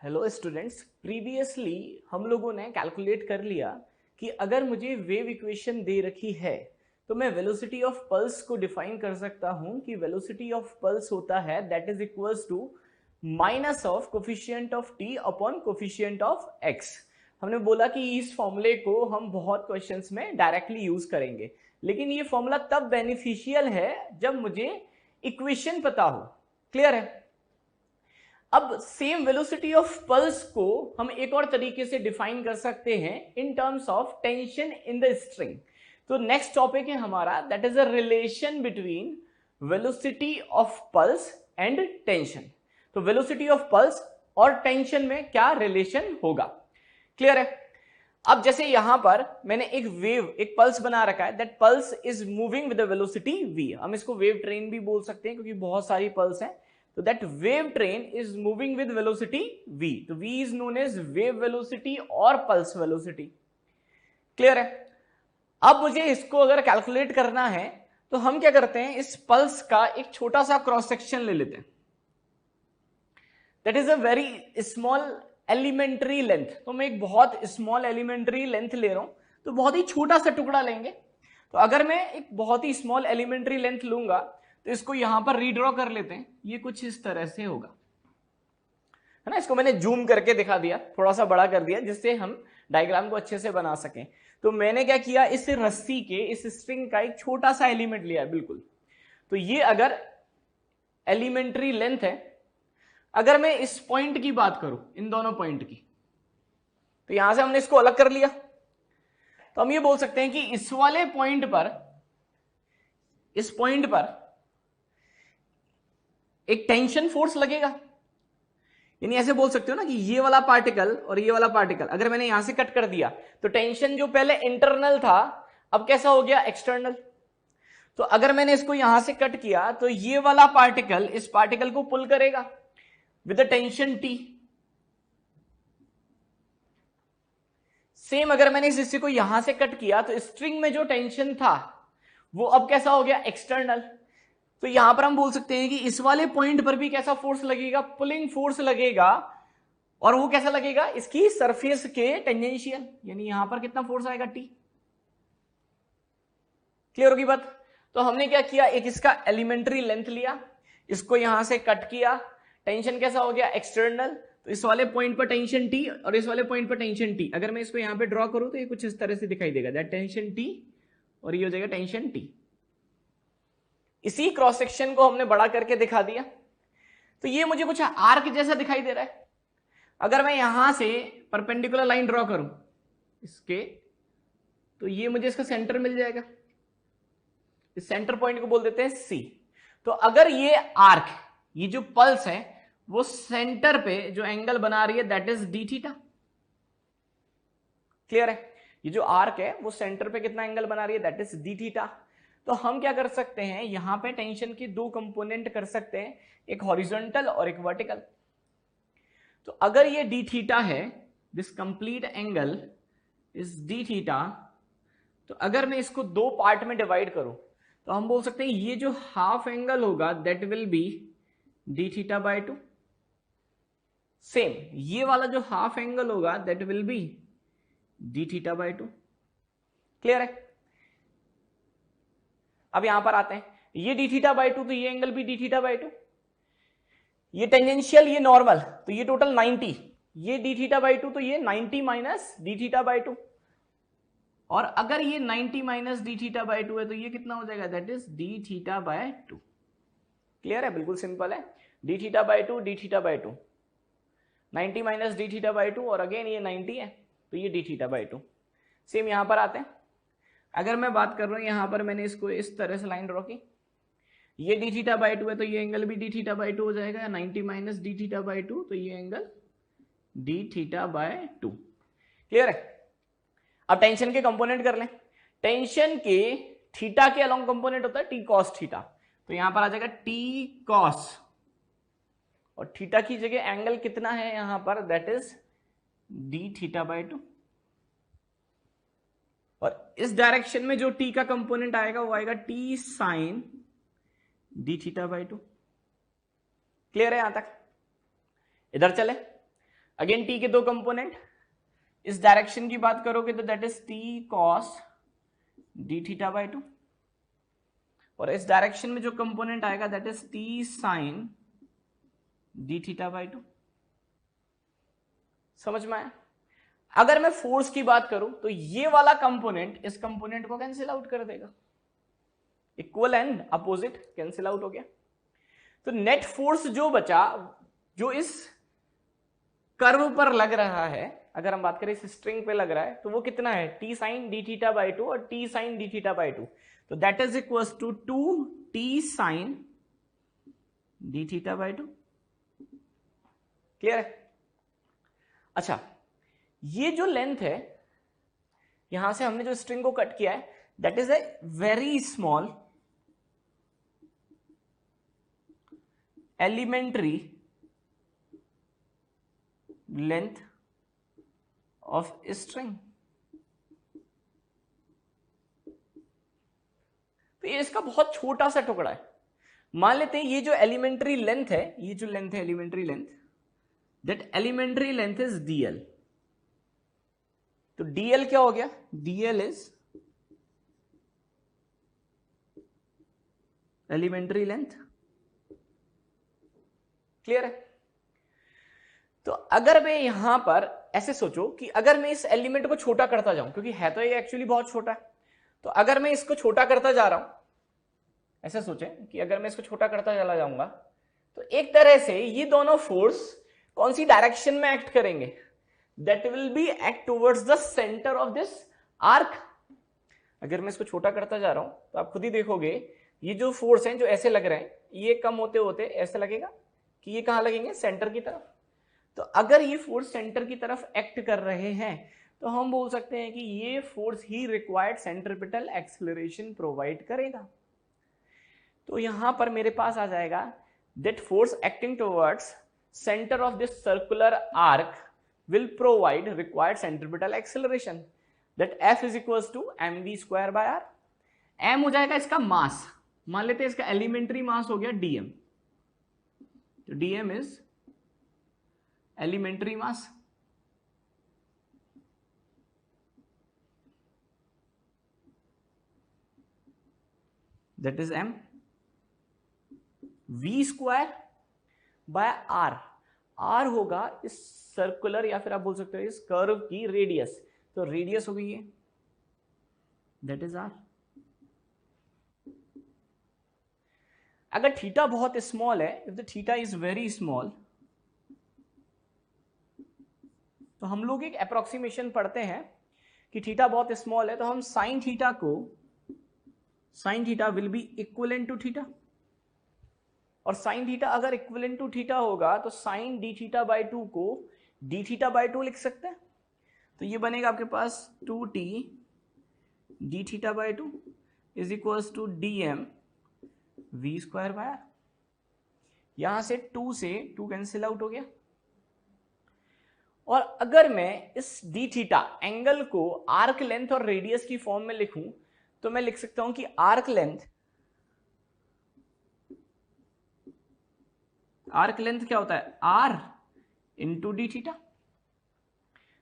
Hello students, previously हम लोगों ने कैलकुलेट कर लिया कि अगर मुझे वेव इक्वेशन दे रखी है तो मैं वेलोसिटी ऑफ पल्स को डिफाइन कर सकता हूं कि वेलोसिटी ऑफ पल्स होता है that is equals to minus of coefficient of T upon coefficient of X. हमने बोला कि इस फॉर्मूले को हम बहुत क्वेश्चंस में डायरेक्टली यूज करेंगे, लेकिन ये फॉर्मूला तब बेनिफिशियल है जब मुझे इक्वेशन पता हो। क्लियर है? अब सेम वेलोसिटी ऑफ पल्स को हम एक और तरीके से डिफाइन कर सकते हैं in terms of tension in the string. तो नेक्स्ट टॉपिक है हमारा that is a relation between velocity of pulse and tension. तो वेलोसिटी ऑफ पल्स और टेंशन में क्या रिलेशन होगा? क्लियर है? अब जैसे यहां पर मैंने एक पल्स बना रखा है, that pulse is moving with the velocity v। हम इसको वेव ट्रेन भी बोल सकते हैं क्योंकि बहुत सारी पल्स हैं। तो that wave train is moving with velocity v। तो v is known as wave velocity और pulse velocity। क्लियर है? अब मुझे इसको अगर कैलकुलेट करना है तो हम क्या करते हैं, इस पल्स का एक छोटा सा क्रॉस सेक्शन ले लेते हैं। That is a very small elementary length. तो मैं एक बहुत स्मॉल एलिमेंट्री लेंथ ले रहा हूं, तो बहुत ही छोटा सा टुकड़ा लेंगे। तो अगर मैं एक बहुत ही स्मॉल एलिमेंट्री लेंथ लूंगा तो इसको यहां पर रीड्रॉ कर लेते हैं। ये कुछ इस तरह से होगा, है ना। इसको मैंने जूम करके दिखा दिया, थोड़ा सा बड़ा कर दिया जिससे हम डायग्राम को अच्छे से बना सकें। तो मैंने क्या किया, इस रस्सी के, इस स्ट्रिंग का एक छोटा सा एलिमेंट लिया है बिल्कुल। तो ये अगर एलिमेंट्री लेंथ है, अगर मैं इस पॉइंट की बात करूं, इन दोनों पॉइंट की, तो यहां से हमने इसको अलग कर लिया। तो हम ये बोल सकते हैं कि इस वाले पॉइंट पर, इस पॉइंट पर एक टेंशन फोर्स लगेगा। यानी ऐसे बोल सकते हो ना कि ये वाला पार्टिकल और ये वाला पार्टिकल अगर मैंने यहां से कट कर दिया तो टेंशन जो पहले इंटरनल था अब कैसा हो गया, एक्सटर्नल। तो अगर मैंने इसको यहां से कट किया तो ये वाला पार्टिकल इस पार्टिकल को पुल करेगा विद टेंशन टी। सेम अगर मैंने इस हिस्से को यहां से कट किया तो स्ट्रिंग में जो टेंशन था वो अब कैसा हो गया, एक्सटर्नल। तो यहां पर हम बोल सकते हैं कि इस वाले पॉइंट पर भी कैसा फोर्स लगेगा, पुलिंग फोर्स लगेगा। और वो कैसा लगेगा, इसकी सरफेस के टेंजेंशियल, यानी यहां पर कितना फोर्स आएगा, टी। क्लियर होगी बात? तो हमने क्या किया, एक इसका एलिमेंट्री लेंथ लिया, इसको यहां से कट किया, टेंशन कैसा हो गया, एक्सटर्नल। तो इस वाले पॉइंट पर टेंशन टी और इस वाले पॉइंट पर टेंशन टी। अगर मैं इसको यहां पे ड्रॉ करूं तो ये कुछ इस तरह से दिखाई देगा, दैट टेंशन टी और ये हो जाएगा टेंशन टी। इसी क्रॉस सेक्शन को हमने बड़ा करके दिखा दिया। तो ये मुझे कुछ आर्क जैसा दिखाई दे रहा है। अगर मैं यहां से परपेंडिकुलर लाइन ड्रॉ करूं इसके, तो ये मुझे इसका सेंटर मिल जाएगा। इस सेंटर पॉइंट को बोल देते हैं सी। तो अगर ये आर्क, ये जो पल्स है वो सेंटर पे जो एंगल बना रही है that is D theta. Clear है? ये जो आर्क है वो सेंटर पे कितना एंगल बना रही है, दैट इज डी थीटा। तो हम क्या कर सकते हैं, यहां पे टेंशन की दो कंपोनेंट कर सकते हैं, एक हॉरिजॉन्टल और एक वर्टिकल। तो अगर ये डी थीटा है, this complete angle is D theta, तो अगर मैं इसको दो पार्ट में डिवाइड करूं तो हम बोल सकते हैं ये जो हाफ एंगल होगा that will be D theta by 2। Same ये वाला जो हाफ एंगल होगा that will be D theta by 2। Clear है? अब यहां पर आते हैं, ये डी थीटा बाय 2 तो ये एंगल भी डी थीटा बाय 2। ये टेंजेंशियल, ये नॉर्मल, तो ये टोटल 90। ये डी थीटा बाय 2 तो ये 90 माइनस डी थीटा बाय 2। और अगर ये 90 माइनस डी थीटा बाय 2 है तो ये कितना हो जाएगा, that is D theta by 2। Clear है? बिल्कुल सिंपल है। D theta by 2, D theta by 2, 90 minus D theta by 2 और अगेन ये 90 है तो ये डी थीटा बाय 2। सेम यहां पर आते हैं, अगर मैं बात कर रहा हूं यहां पर मैंने इसको इस तरह से लाइन ड्रॉ की, ये डी थीटा बाय 2 है तो ये एंगल भी डी थीटा बाय 2 हो जाएगा, 90 माइनस डी थीटा बाय 2 तो ये angle D theta by 2। Clear है? अब टेंशन के कंपोनेंट कर लें। टेंशन के थीटा के अलोंग कंपोनेंट होता है टी कॉस थीटा, तो यहां पर आ जाएगा टी कॉस, और थीटा की जगह एंगल कितना है यहां पर, that is D theta by 2। और इस डायरेक्शन में जो टी का कंपोनेंट आएगा वो आएगा T sine D theta by 2। Clear है यहां तक? इधर चले, अगेन टी के दो कंपोनेंट, इस डायरेक्शन की बात करोगे तो that is T cos D theta by two, और इस डायरेक्शन में जो कंपोनेंट आएगा that is T sine D theta by two. समझ में आया? अगर मैं फोर्स की बात करूं तो ये वाला कंपोनेंट इस कंपोनेंट को कैंसिल आउट कर देगा, equal and opposite cancel out हो गया। तो नेट फोर्स जो बचा, जो इस कर्व पर लग रहा है, अगर हम बात करें इस स्ट्रिंग पे लग रहा है, तो वो कितना है, T sine D theta by two और T sine D theta by two, तो that is equal to 2 T sine D theta by two. Clear है? अच्छा, ये जो लेंथ है, यहां से हमने जो स्ट्रिंग को कट किया है, that is a very small elementary length of string. तो ये इसका बहुत छोटा सा टुकड़ा है। मान लेते हैं ये जो एलिमेंट्री लेंथ है, ये जो लेंथ है elementary length, that elementary length is DL. तो डीएल क्या हो गया, DL is elementary length. Clear है? तो अगर मैं यहां पर ऐसे सोचो कि अगर मैं इस एलिमेंट को छोटा करता जाऊं, क्योंकि है तो ये एक्चुअली बहुत छोटा है, तो अगर मैं इसको छोटा करता जा रहा हूं, ऐसे सोचें कि अगर मैं इसको छोटा करता चला जाऊंगा, तो एक तरह से ये दोनों फोर्स कौन सी डायरेक्शन में एक्ट करेंगे, that will be act towards the centre of this arc. अगर मैं इसको छोटा करता जा रहा हूं तो आप खुद ही देखोगे ये जो फोर्स हैं जो ऐसे लग रहे हैं, ये कम होते होते ऐसे लगेगा कि ये कहां लगेंगे, सेंटर की तरफ। तो अगर ये फोर्स सेंटर की तरफ एक्ट कर रहे हैं तो हम बोल सकते हैं कि ये फोर्स ही रिक्वायर्ड सेंट्रिपिटल एक्सेलरेशन प्रोवाइड करेगा। तो यहां पर मेरे पास आ जाएगा that force acting towards centre of this circular arc will provide required centripetal acceleration, that F is equals to mv square by r। m हो जाएगा इसका मास, मान लेते हैं इसका एलिमेंट्री मास हो गया dm, तो dm is elementary mass. that is m, v square by r, r होगा इस सर्कुलर या फिर आप बोल सकते हो इस कर्व की रेडियस, तो रेडियस हो गई है, दैट इज आर। अगर थीटा बहुत स्मॉल है, if the theta is very small, तो हम लोग एक अप्रोक्सीमेशन पढ़ते हैं कि थीटा बहुत स्मॉल है तो हम साइन थीटा को, sine theta will be equivalent to theta, और साइन थीटा अगर इक्विवेलेंट टू थीटा होगा तो sine D theta by two को डी थीटा बाई टू लिख सकते हैं। तो ये बनेगा आपके पास 2t D theta by two is equals to dm v square by R. यहां से 2 से 2 कैंसिल आउट हो गया, और अगर मैं इस डी थीटा एंगल को आर्क लेंथ और रेडियस की फॉर्म में लिखूं तो मैं लिख सकता हूं कि आर्क लेंथ क्या होता है, r into D theta.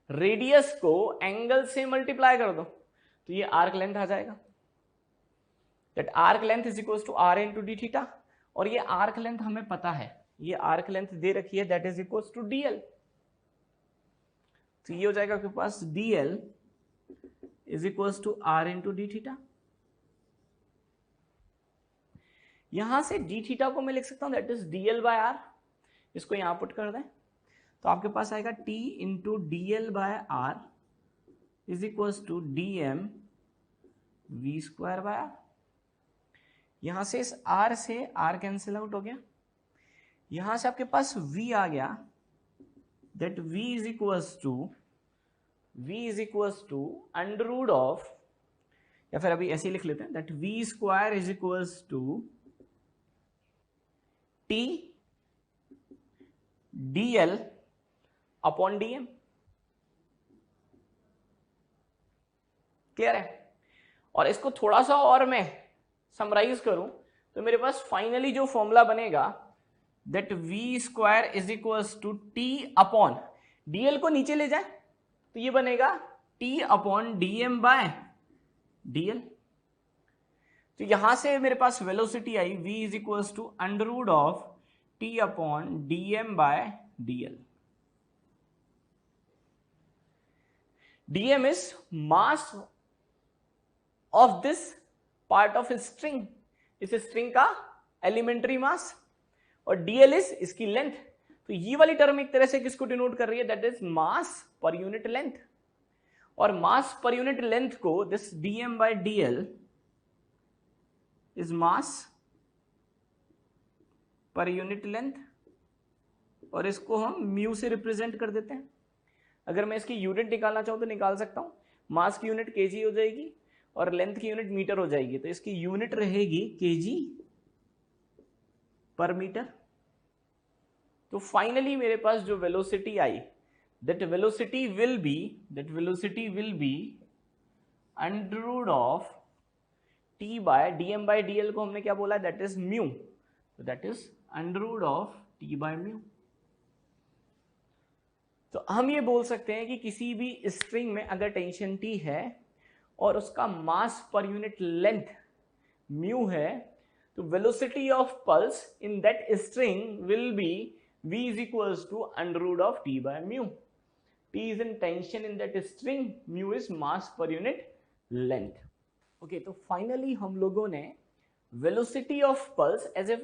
Radius को एंगल से मल्टीप्लाई कर दो तो ये आर्क लेंथ आ जाएगा, that arc length is equal to r into D theta, और ये आर्क लेंथ हमें पता है, ये आर्क लेंथ दे रखी है, that is equal to dl। तो ये हो जाएगा आपके पास dl is equal to r into D theta. यहां से डी थीटा को मैं लिख सकता हूं that is dl by r, इसको यहां पुट कर दें तो आपके पास आएगा t into D L by R is equal to dm v square by R. यहां से इस r से r कैंसिल आउट हो गया, यहां से आपके पास v आ गया, that v is equal to under root of, या फिर अभी ऐसे ही लिख लेते हैं, that v square is equal to t dl upon dm। Clear है? और इसको थोड़ा सा और मैं समराइज करूं तो मेरे पास फाइनली जो फॉर्मूला बनेगा that v square is equal to t upon, dl को नीचे ले जाए तो ये बनेगा t अपॉन dm बाय dl। तो यहां से मेरे पास वेलोसिटी आई v is equals to under root of t अपॉन dm by dl। dm is mass of this part of string, इस स्ट्रिंग का एलिमेंट्री मास, और dl इज इसकी लेंथ। तो ये वाली टर्म एक तरह से किसको डिनोट कर रही है, that is mass per unit length. और मास पर यूनिट लेंथ को this dm by dl is mass per unit length, और इसको हम म्यू से रिप्रेजेंट कर देते हैं। अगर मैं इसकी यूनिट निकालना चाहूं तो निकाल सकता हूं। मास की यूनिट केजी हो जाएगी और लेंथ की यूनिट मीटर हो जाएगी, तो इसकी यूनिट रहेगी केजी पर मीटर। तो फाइनली मेरे पास जो वेलोसिटी आई, that velocity will be under root of t by dm by dl को हमने क्या बोला, दैट इज म्यू, तो that is under root of t by mu. तो हम ये बोल सकते हैं कि किसी भी स्ट्रिंग में अगर टेंशन t है और उसका मास पर यूनिट लेंथ म्यू है, तो velocity of pulse in that string will be v is equals to under root of t by mu. T is in tension in that string, mu is mass per unit length. Okay, तो finally हम लोगों ने velocity of pulse as a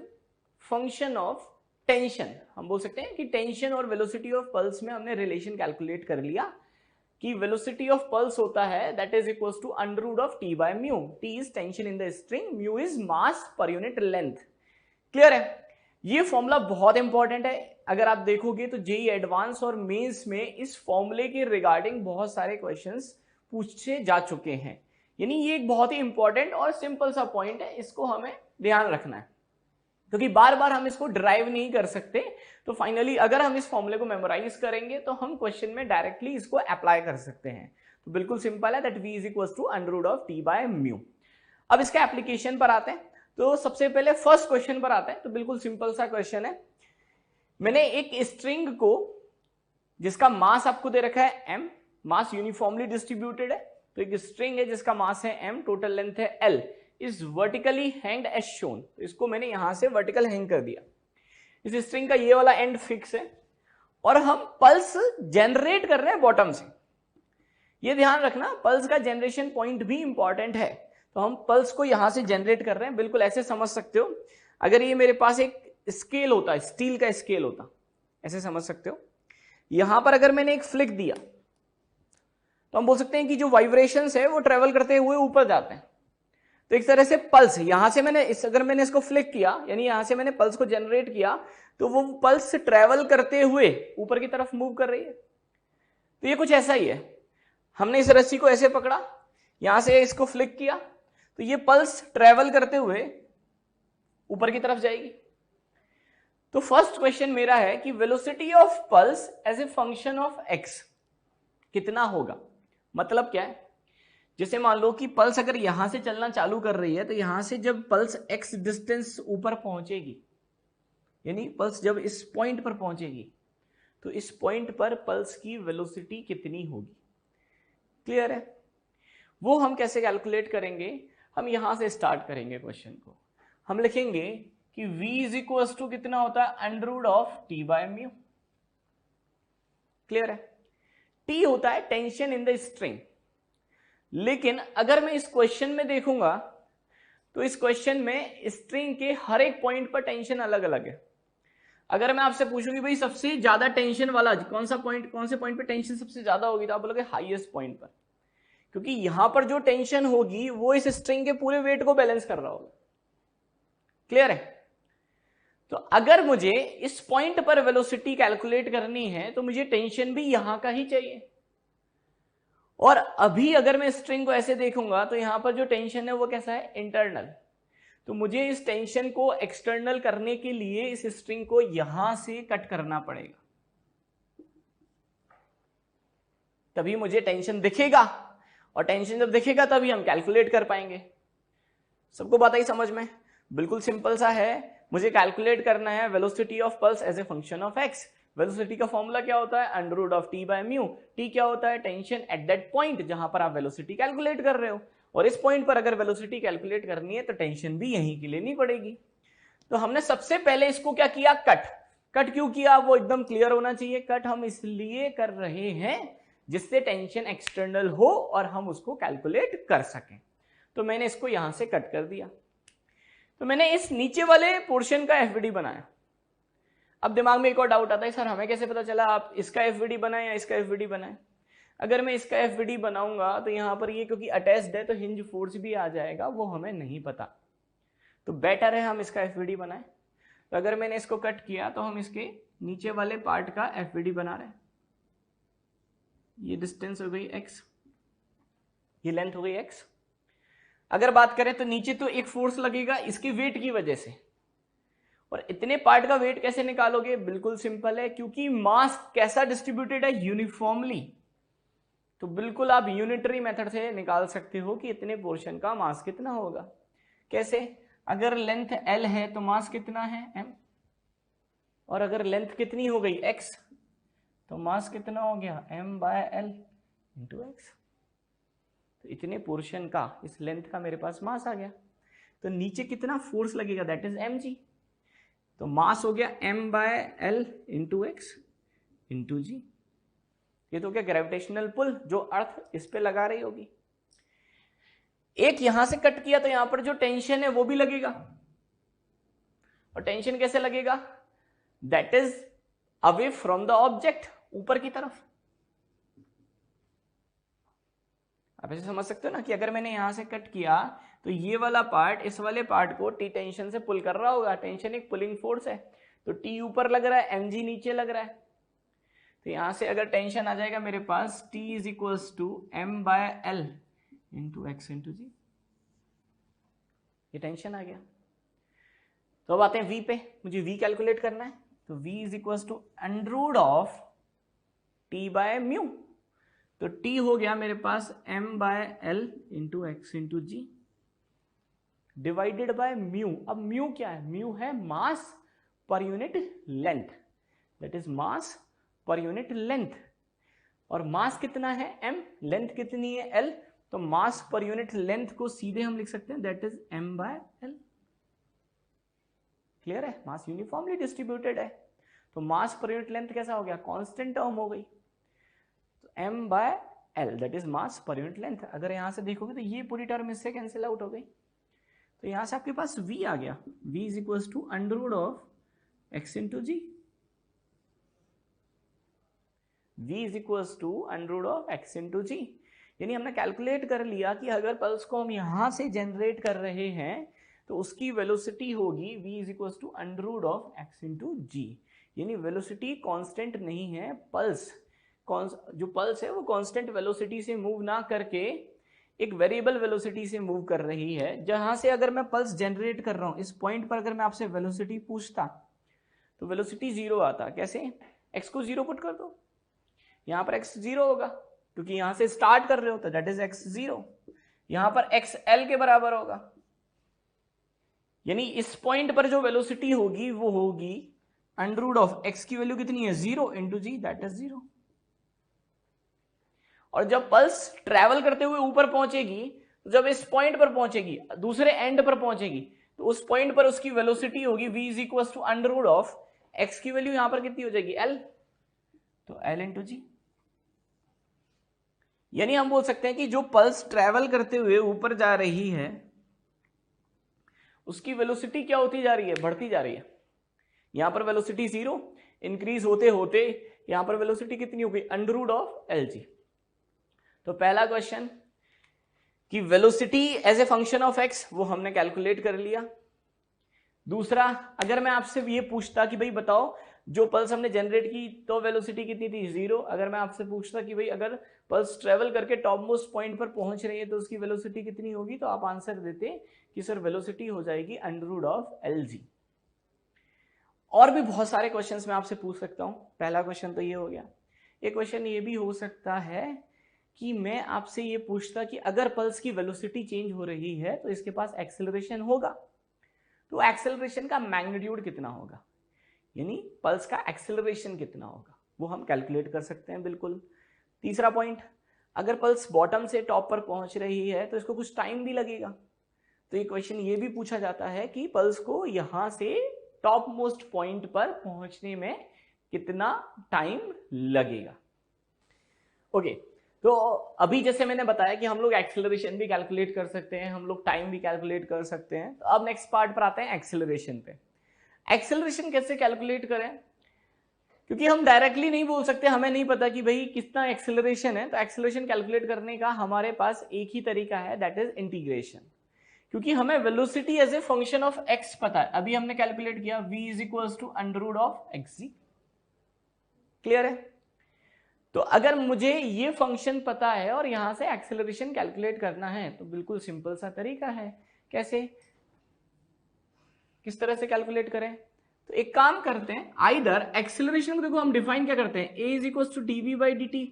function of tension, हम बोल सकते हैं कि tension और वेलोसिटी ऑफ पल्स में हमने रिलेशन कैलकुलेट कर लिया कि वेलोसिटी ऑफ पल्स होता है that is equals to under root of T by mu. T is tension in the string, mu is mass per unit length. Clear है? ये formula बहुत इंपॉर्टेंट है। अगर आप देखोगे तो जेईई एडवांस और मेंस में इस फॉर्मूले के रिगार्डिंग बहुत सारे क्वेश्चंस पूछे जा चुके हैं, यानी ये एक बहुत ही इंपॉर्टेंट और सिंपल सा पॉइंट है, इसको हमें ध्यान रखना है क्योंकि बार बार हम इसको ड्राइव नहीं कर सकते। तो फाइनली अगर हम इस फॉर्मूले को मेमोराइज करेंगे तो हम क्वेश्चन में डायरेक्टली इसको अप्लाई कर सकते हैं। तो बिल्कुल सिंपल है, that v is equal to under root of T by mu. अब इसका एप्लीकेशन पर आते हैं। तो सबसे पहले फर्स्ट क्वेश्चन पर आते हैं। तो बिल्कुल सिंपल सा क्वेश्चन है, मैंने एक स्ट्रिंग को जिसका मास आपको दे रखा है m, मास यूनिफॉर्मली डिस्ट्रीब्यूटेड है, तो एक स्ट्रिंग है जिसका मास है m, टोटल लेंथ है l, is vertically hanged as shown. तो इसको मैंने यहां से वर्टिकल हैंग कर दिया। इस स्ट्रिंग का ये वाला एंड फिक्स है और हम पल्स जनरेट कर रहे हैं बॉटम से। ये ध्यान रखना, पल्स का जनरेशन पॉइंट भी इंपॉर्टेंट है। तो हम पल्स को यहां से जनरेट कर रहे हैं, बिल्कुल ऐसे समझ सकते हो। अगर ये मेरे पास एक स्केल होता, स्टील का स्केल होता, ऐसे समझ सकते हो। यहां पर अगर मैंने एक फ्लिक दिया तो हम बोल सकते हैं कि जो वाइब्रेशंस है वो ट्रेवल करते हुए ऊपर जाते हैं। तो एक तरह से पल्स यहां से अगर मैंने इसको फ्लिक किया, यानी यहां से मैंने पल्स को जनरेट किया, तो वो पल्स ट्रेवल करते हुए ऊपर की तरफ मूव कर रही है। तो ये कुछ ऐसा ही है, हमने इस रस्सी को ऐसे पकड़ा, यहां से इसको फ्लिक किया, तो ये पल्स ट्रेवल करते हुए ऊपर की तरफ जाएगी। तो फर्स्ट क्वेश्चन मेरा है कि velocity of pulse as a function of X कितना होगा। मतलब क्या है, जैसे मान लो कि पल्स अगर यहां से चलना चालू कर रही है, तो यहां से जब पल्स एक्स डिस्टेंस ऊपर पहुंचेगी, यानी पल्स जब इस पॉइंट पर पहुंचेगी, तो इस पॉइंट पर पल्स की वेलोसिटी कितनी होगी। क्लियर है? वो हम कैसे कैलकुलेट करेंगे, हम यहां से स्टार्ट करेंगे क्वेश्चन को। हम लिखेंगे कि v इज इक्वल टू कितना होता है, under root of T by mu. Clear है? t होता है टेंशन इन द स्ट्रिंग, लेकिन अगर मैं इस क्वेश्चन में देखूंगा तो इस क्वेश्चन में स्ट्रिंग के हर एक पॉइंट पर टेंशन अलग अलग है। अगर मैं आपसे पूछूंगी भाई सबसे ज्यादा टेंशन वाला कौन से पॉइंट पे टेंशन सबसे ज्यादा होगी, तो आप बोलोगे हाईएस्ट पॉइंट पर, क्योंकि यहां पर जो टेंशन होगी वो इस स्ट्रिंग के पूरे वेट को बैलेंस कर रहा होगा। क्लियर है? तो अगर मुझे इस पॉइंट पर वेलोसिटी कैलकुलेट करनी है तो मुझे टेंशन भी यहां का ही चाहिए। और अभी अगर मैं स्ट्रिंग को ऐसे देखूंगा तो यहां पर जो टेंशन है वो कैसा है, इंटरनल। तो मुझे इस टेंशन को एक्सटर्नल करने के लिए इस स्ट्रिंग को यहां से कट करना पड़ेगा, तभी मुझे टेंशन दिखेगा, और टेंशन जब दिखेगा तभी हम कैलकुलेट कर पाएंगे। सबको बात आई समझ में? बिल्कुल सिंपल सा है, मुझे कैलकुलेट करना है velocity of pulse as a function of X. Velocity का फॉर्मूला क्या होता है, under root of T by mu. T क्या होता है, टेंशन एट दैट पॉइंट जहां पर आप वेलोसिटी कैलकुलेट कर रहे हो, और इस पॉइंट पर अगर वेलोसिटी कैलकुलेट करनी है तो टेंशन भी यहीं की लेनी पड़ेगी। तो हमने सबसे पहले इसको क्या किया, कट क्यों किया, वो एकदम क्लियर होना चाहिए। कट हम इसलिए कर रहे हैं जिससे टेंशन एक्सटर्नल हो और हम उसको कैलकुलेट कर सकें। तो मैंने इसको यहां से कट कर दिया। तो मैंने इस नीचे वाले पोर्शन का एफवीडी बनाया। अब दिमाग में एक और डाउट आता है, सर हमें कैसे पता चला आप इसका एफवीडी बनाए या इसका एफवीडी बनाए। अगर मैं इसका एफवीडी बनाऊंगा तो यहां पर ये क्योंकि अटैच्ड है तो हिंज फोर्स भी आ जाएगा, वो हमें नहीं पता, तो बेटर है हम इसका एफवीडी बनाएं। तो अगर मैंने इसको कट किया तो हम इसके नीचे वाले पार्ट का एफवीडी बना रहे हैं। ये डिस्टेंस हो गई x, ये लेंथ हो गई x। अगर बात करें तो नीचे तो एक फोर्स लगेगा इसके वेट की वजह से, और इतने पार्ट का वेट कैसे निकालोगे, बिल्कुल सिंपल है, क्योंकि मास कैसा डिस्ट्रीब्यूटेड है, यूनिफॉर्मली। तो बिल्कुल आप यूनिटरी मेथड से निकाल सकते हो कि इतने पोर्शन का मास कितना होगा। कैसे, अगर लेंथ l है तो मास कितना है m, और अगर लेंथ कितनी हो गई x तो मास कितना हो गया m by l into X. तो इतने पोर्शन का, इस लेंथ का मेरे पास मास आ गया। तो नीचे कितना फोर्स लगेगा, दैट इज mg। तो मास हो गया m by l into X into G. ये तो क्या ग्रेविटेशनल पुल जो अर्थ इस पे लगा रही होगी। एक यहां से कट किया तो यहां पर जो टेंशन है वो भी लगेगा, और टेंशन कैसे लगेगा, that is away from the object, ऊपर की तरफ। आप ऐसे समझ सकते हो ना कि अगर मैंने यहां से कट किया तो ये वाला पार्ट इस वाले पार्ट को टी टेंशन से पुल कर रहा होगा। टेंशन एक पुलिंग फोर्स है, तो टी ऊपर लग रहा है, mg नीचे लग रहा है। तो यहां से अगर टेंशन आ जाएगा मेरे पास t is equals to m by l into X into G. ये टेंशन आ गया। तो अब आते हैं v पे, मुझे v कैलकुलेट करना है। तो v is equals to under root of t by mu. तो t हो गया मेरे पास m by l into X into G divided by mu. अब म्यू क्या है, म्यू है mass per unit length, that is mass per unit length. और मास कितना है m, लेंथ कितनी है l, तो मास पर यूनिट लेंथ को सीधे हम लिख सकते हैं that is m by l। Clear है, मास यूनिफॉर्मली डिस्ट्रीब्यूटेड है, तो मास पर यूनिट लेंथ कैसा हो गया, कांस्टेंट टर्म हो गई। तो m by l that is mass per unit length. अगर यहां से देखोगे तो ये पूरी टर्म इससे कैंसिल आउट हो गई, तो यहां से आपके पास v आ गया। v is equals to under root of x into G. v is equals to under root of x into G. यानी हमने कैलकुलेट कर लिया कि अगर पल्स को हम यहां से जनरेट कर रहे हैं तो उसकी वेलोसिटी होगी v is equals to under root of x into G. यानी वेलोसिटी कांस्टेंट नहीं है, पल्स जो पल्स है वो कांस्टेंट वेलोसिटी से मूव ना करके एक वेरिएबल वेलोसिटी से मूव कर रही है। जहां से अगर मैं पल्स जनरेट कर रहा हूं, इस पॉइंट पर अगर मैं आपसे वेलोसिटी पूछता तो वेलोसिटी जीरो आता। कैसे, x को जीरो पुट कर दो, यहां पर x जीरो होगा क्योंकि यहां से स्टार्ट कर रहे हो, तो दैट इज x जीरो। यहां पर x l के बराबर होगा, यानी इस पॉइंट पर जो वेलोसिटी होगी वो होगी अंडर रूट ऑफ x की वैल्यू कितनी है, zero into G, that is zero. और जब पल्स ट्रेवल करते हुए ऊपर पहुंचेगी, तो जब इस पॉइंट पर पहुंचेगी, दूसरे एंड पर पहुंचेगी, तो उस पॉइंट पर उसकी वेलोसिटी होगी v is equal to under root of x की वैल्यू यहां पर कितनी हो जाएगी, l, तो l इंटू जी। यानी हम बोल सकते हैं कि जो पल्स ट्रेवल करते हुए ऊपर जा रही है उसकी वेलोसिटी क्या होती जा रही है, बढ़ती जा रही है। यहां पर वेलोसिटी जीरो, इंक्रीज होते होते यहां पर वेलोसिटी कितनी हो गई, under root of L G. तो पहला क्वेश्चन कि velocity as a function of X वो हमने कैलकुलेट कर लिया। दूसरा, अगर मैं आपसे ये पूछता कि भाई बताओ जो पल्स हमने जनरेट की तो वेलोसिटी कितनी थी, जीरो। अगर मैं आपसे पूछता कि भाई अगर पल्स ट्रेवल करके टॉप मोस्ट पॉइंट पर पहुंच रही है तो उसकी वेलोसिटी कितनी होगी, तो आप आंसर देते कि सर वेलोसिटी हो जाएगी under root of L G. और भी बहुत सारे क्वेश्चंस मैं आपसे पूछ सकता हूं। पहला क्वेश्चन तो ये हो गया। एक क्वेश्चन ये भी हो सकता है कि मैं आपसे ये पूछता कि अगर पल्स की वेलोसिटी चेंज हो रही है तो इसके पास एक्सेलरेशन होगा, तो एक्सेलरेशन का मैग्नीट्यूड कितना होगा। यानी पल्स का एक्सेलरेशन कितना होगा वो हम कैलकुलेट कर सकते हैं बिल्कुल। तीसरा पॉइंट, अगर पल्स बॉटम से टॉप पर पहुंच रही है तो इसको कुछ टाइम भी लगेगा, तो ये क्वेश्चन ये भी पूछा जाता है कि पल्स को यहां से टॉप मोस्ट पॉइंट पर पहुंचने में कितना टाइम लगेगा। ओके, तो अभी जैसे मैंने बताया कि हम लोग एक्सेलरेशन भी कैलकुलेट कर सकते हैं, हम लोग टाइम भी कैलकुलेट कर सकते हैं। तो अब नेक्स्ट पार्ट पर आते हैं एक्सेलरेशन पे। एक्सेलरेशन कैसे कैलकुलेट करें, क्योंकि हम डायरेक्टली नहीं बोल सकते, हमें नहीं पता कि भाई कितना एक्सेलरेशन है। तो एक्सेलरेशन कैलकुलेट करने का हमारे पास एक ही तरीका है, दैट इज इंटीग्रेशन। क्योंकि हमें velocity as a function of X पता है, अभी हमने कैलकुलेट किया v is equal to under root of X G. Clear है? तो अगर मुझे ये फंक्शन पता है और यहां से एक्सेलरेशन कैलकुलेट करना है तो बिल्कुल सिंपल सा तरीका है। कैसे, किस तरह से कैलकुलेट करें? तो एक काम करते हैं, आइदर एक्सेलरेशन को देखो हम डिफाइन क्या करते हैं, a is equal to dv by dt।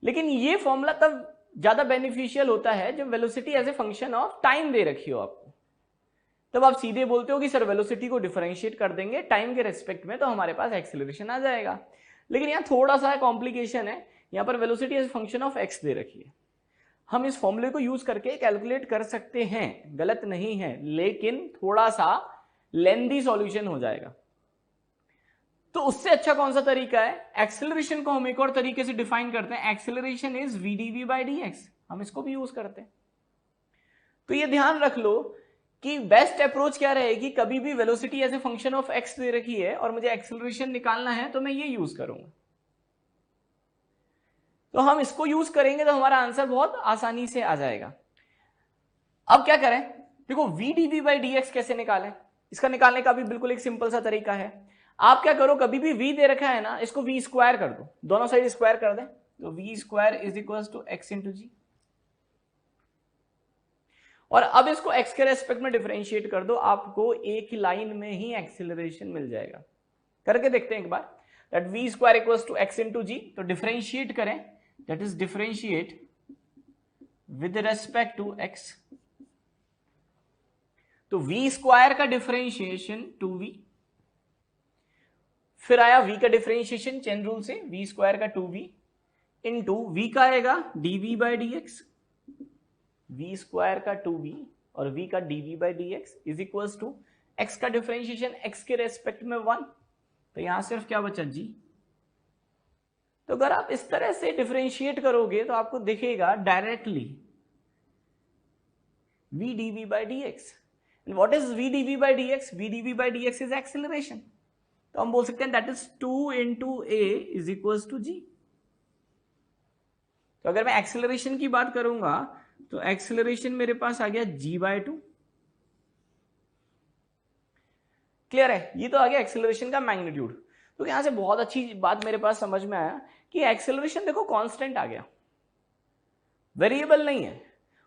लेकिन ये फॉर्मूला तब ज्यादा बेनिफिशियल होता है जब velocity as a function of time दे रखी हो आपको। तब आप सीधे बोलते हो कि सर वेलोसिटी को डिफरेंशिएट कर देंगे टाइम के रेस्पेक्ट में तो हमारे पास एक्सेलरेशन आ जाएगा। लेकिन यहाँ थोड़ा सा कॉम्प्लिकेशन है, यहाँ पर velocity as a function of X दे रखी है। हम इस फॉर्मूले को यूज करके कैलकुलेट कर सकते हैं, गलत नहीं है, लेकिन थोड़ा सा लेंथी सॉल्यूशन हो जाएगा। तो उससे अच्छा कौन सा तरीका है, एक्सेलरेशन को हम एक और तरीके से डिफाइन करते हैं, acceleration is v dv by dx, हम इसको भी यूज करते हैं। तो ये ध्यान रख लो कि बेस्ट अप्रोच क्या रहेगी, कभी भी velocity as a function of X दे रखी है और मुझे एक्सेलरेशन निकालना है तो मैं ये यूज करूंगा। तो हम इसको यूज करेंगे तो हमारा आंसर बहुत आसानी से आ जाएगा। अब क्या करें, देखो v dv बाई dx कैसे निकालें, इसका निकालने का भी बिल्कुल एक सिंपल सा तरीका है। आप क्या करो, कभी भी v दे रखा है ना, इसको v स्क्वायर कर दो, दोनों साइड स्क्वायर कर दें, तो v square is equal to X into G. और अब इसको x के रेस्पेक्ट में डिफरेंशिएट कर दो, आपको एक लाइन में ही एक्सेलरेशन मिल जाएगा। करके देखते हैं एक बार, दैट v square equal to X into G. तो डिफरेंशिएट करें, that is differentiate with respect to x। तो v स्क्वायर का डिफरेंशिएशन 2v, फिर आया v का डिफरेंशिएशन चेन रूल से, v स्क्वायर का 2v इंटू v का आएगा dv by dx, v square का 2v और v का dv by dx is equals to x का डिफरेंशिएशन x के रेस्पेक्ट में 1, तो यहां सिर्फ क्या बचा g। तो अगर आप इस तरह से डिफरेंशिएट करोगे तो आपको दिखेगा directly v dv by dx। And what is v dv by dx? v dv by dx is acceleration. तो हम बोल सकते हैं that is 2 into a is equals to g। तो अगर मैं एक्सेलरेशन की बात करूंगा तो एक्सेलरेशन मेरे पास आ गया g by 2। क्लियर है? ये तो आ गया एक्सेलरेशन का मैग्नीट्यूड। तो यहां से बहुत अच्छी बात मेरे पास समझ में आया कि एक्सेलरेशन देखो कांस्टेंट आ गया, वेरिएबल नहीं है।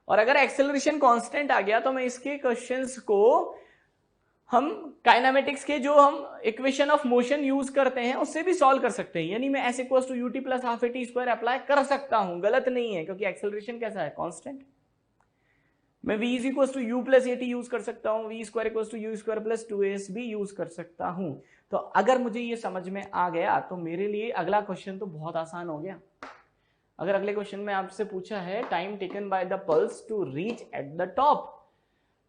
और अगर एक्सेलरेशन कांस्टेंट आ गया तो मैं इसके क्वेश्चंस को हम काइनेमेटिक्स के जो हम इक्वेशन ऑफ मोशन यूज करते हैं उससे भी सॉल्व कर सकते हैं, यानी मैं S equals to U T plus half A T square apply कर सकता हूं, गलत नहीं है, क्योंकि एक्सेलरेशन कैसा है, कांस्टेंट। मैं v is equals to U plus A T use कर सकता हूं, v square equals to U square plus 2as भी यूज कर सकता हूं। तो अगर मुझे ये समझ में आ गया तो मेरे लिए अगला क्वेश्चन तो बहुत आसान हो गया। अगर अगले क्वेश्चन में आपसे पूछा है time taken by the pulse to reach at the top,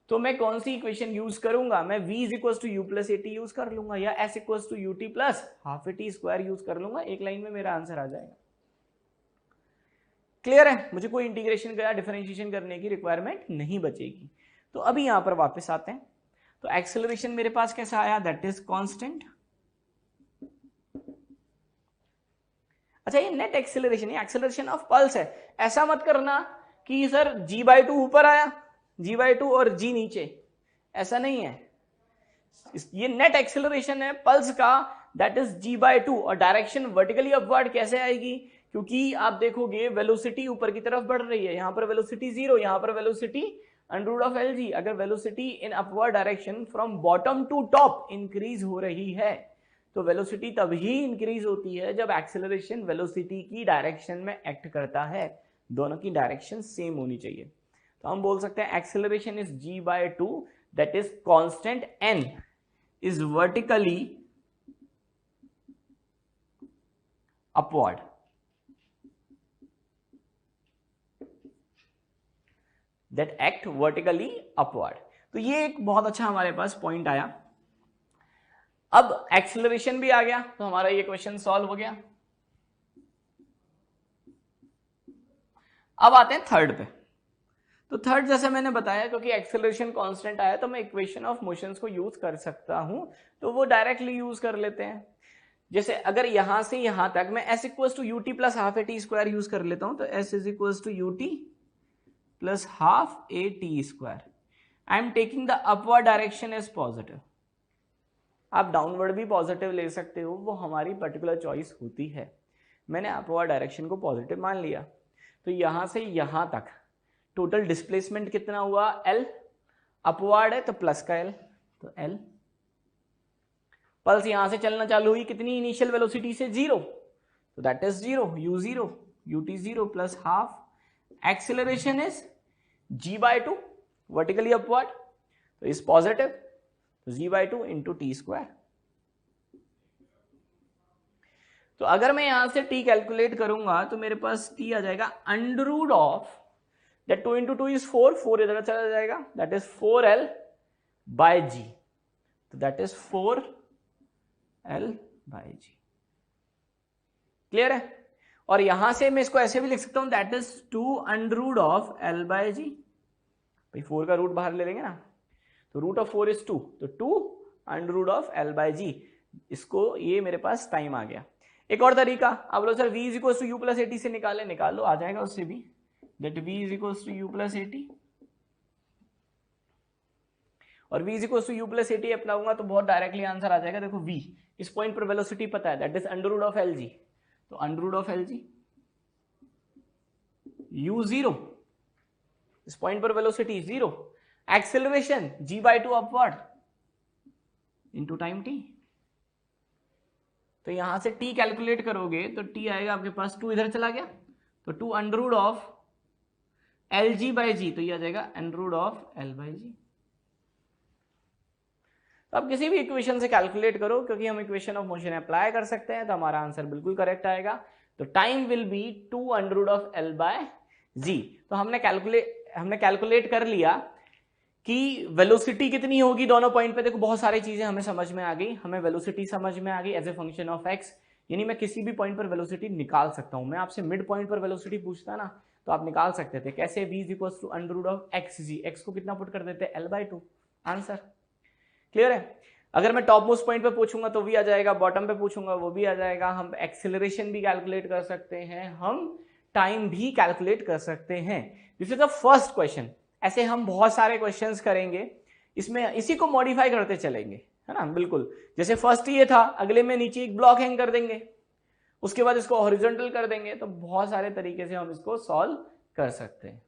तो मैं कौन सी इक्वेशन यूज करूंगा, मैं v is equals to U plus A T use कर लूंगा या s equals to U T plus half A T square use कर लूंगा, एक लाइन में मेरा आंसर आ जाएगा। क्लियर है? मुझे कोई इंटीग्रेशन या डिफरेंशिएशन करने की रिक्वायरमेंट नहीं बचेगी। तो अभी यहां पर वापस आते हैं, तो एक्सेलरेशन मेरे पास कैसा आया, दैट इज कांस्टेंट। अच्छा, ये नेट एक्सेलरेशन, ये एक्सेलरेशन ऑफ पल्स है। ऐसा मत करना कि सर g/2 ऊपर आया, g/2 और g नीचे, ऐसा नहीं है। ये नेट एक्सेलरेशन है पल्स का, दैट इज g/2। और डायरेक्शन वर्टिकली अपवर्ड कैसे आएगी, क्योंकि आप देखोगे वेलोसिटी ऊपर की तरफ बढ़ रही है, यहां पर वेलोसिटी 0, यहां पर velocity under root of LG। अगर velocity in upward direction from bottom to top increase हो रही है तो वेलोसिटी तभी इंक्रीज होती है जब एक्सेलरेशन वेलोसिटी की डायरेक्शन में एक्ट करता है, दोनों की डायरेक्शन सेम होनी चाहिए। तो हम बोल सकते हैं acceleration is g/2, that is constant n is vertically upward. That act vertically upward. तो ये एक बहुत अच्छा हमारे पास पॉइंट आया। अब एक्सेलरेशन भी आ गया तो हमारा ये क्वेश्चन सॉल्व हो गया। अब आते हैं थर्ड पे। तो थर्ड जैसे मैंने बताया क्योंकि एक्सेलरेशन कांस्टेंट आया तो मैं इक्वेशन ऑफ मोशंस को यूज कर सकता हूं, तो वो डायरेक्टली यूज कर लेते हैं। जैसे अगर यहां से यहां तक मैं s equals to U T plus half A T square use कर लेता हूं, तो s is equals to U T plus half A T square. I am taking the upward direction as positive. आप डाउनवर्ड भी positive ले सकते हो, वो हमारी पर्टिकुलर चॉइस होती है। मैंने अपवर्ड डायरेक्शन को पॉजिटिव मान लिया, तो यहां से यहां तक टोटल डिस्प्लेसमेंट कितना हुआ, L। अपवर्ड है तो प्लस का L, तो L। पल्स यहां से चलना चालू हुई कितनी इनिशियल वेलोसिटी से, 0, तो that is 0, u0, ut0 plus half. Acceleration is g/2 vertically upward, तो इज पॉजिटिव, तो g/2 इंटू टी स्क्वायर। तो अगर मैं यहां से t कैलकुलेट करूंगा तो मेरे पास t आ जाएगा under root of that 2 into 2 is 4, 4 इधर चला जाएगा, that is 4L by G, तो that is 4L by G। Clear है? और यहां से मैं इसको ऐसे भी लिख सकता हूं, that is 2 under root of L by G। भाई 4 का रूट बाहर ले लेंगे ना, तो रूट ऑफ 4 इज 2, तो 2 under root of L by G। इसको ये मेरे पास टाइम आ गया। एक और तरीका, आप बोलो sir v is equal to U plus A T से निकाल लो, आ जाएगा उससे भी, that v is equal to U plus A T. और v is equal to U plus A T अपनाऊंगा तो बहुत डायरेक्टली आंसर आ जाएगा। देखो v इस पॉइंट पर वेलोसिटी पता है, that is under root of L G, तो under root of L G u0, इस पॉइंट पर velocity 0, acceleration g/2 upward into time t। तो यहां से t कैलकुलेट करोगे तो t आएगा आपके पास, 2 इधर चला गया, तो 2 under root of L G by G, तो ये आ जाएगा under root of L by G. तो आप किसी भी इक्वेशन से कैलकुलेट करो, क्योंकि हम इक्वेशन ऑफ मोशन अप्लाई कर सकते हैं, तो हमारा आंसर बिल्कुल करेक्ट आएगा। तो time will be 2 under root of L by G. तो हमने कैलकुलेट कर लिया कि वेलोसिटी कितनी होगी दोनों पॉइंट पे। देखो बहुत सारी चीजें हमें समझ में आ गई, हमें वेलोसिटी समझ में आ गई as a function of X, यानी मैं किसी भी पॉइंट पर वेलोसिटी निकाल सकता हूं। मैं आपसे मिड पॉइंट पर वेलोसिटी पूछता ना, तो आप निकाल सकते थे कैसे, v is equal to under root of X G, X को कितना पुट कर देते हैं, L/2, आंसर क्लियर है। अगर मैं टॉप मोस्ट पॉइंट पे पूछूंगा तो v आ जाएगा, बॉटम पे पूछूंगा वो भी आ जाएगा। हम एक्सेलरेशन भी कैलकुलेट कर सकते हैं, हम टाइम भी कैलकुलेट कर सकते हैं। This is the first question. ऐसे हम बहुत सारे क्वेश्चंस करेंगे, इसमें इसी को मॉडिफाई करते चलेंगे, है ना। बिल्कुल जैसे फर्स्ट ये था, अगले में नीचे एक ब्लॉक हैंग कर देंगे, उसके बाद इसको हॉरिजॉन्टल कर देंगे, तो बहुत सारे तरीके से हम इसको सॉल्व कर सकते हैं।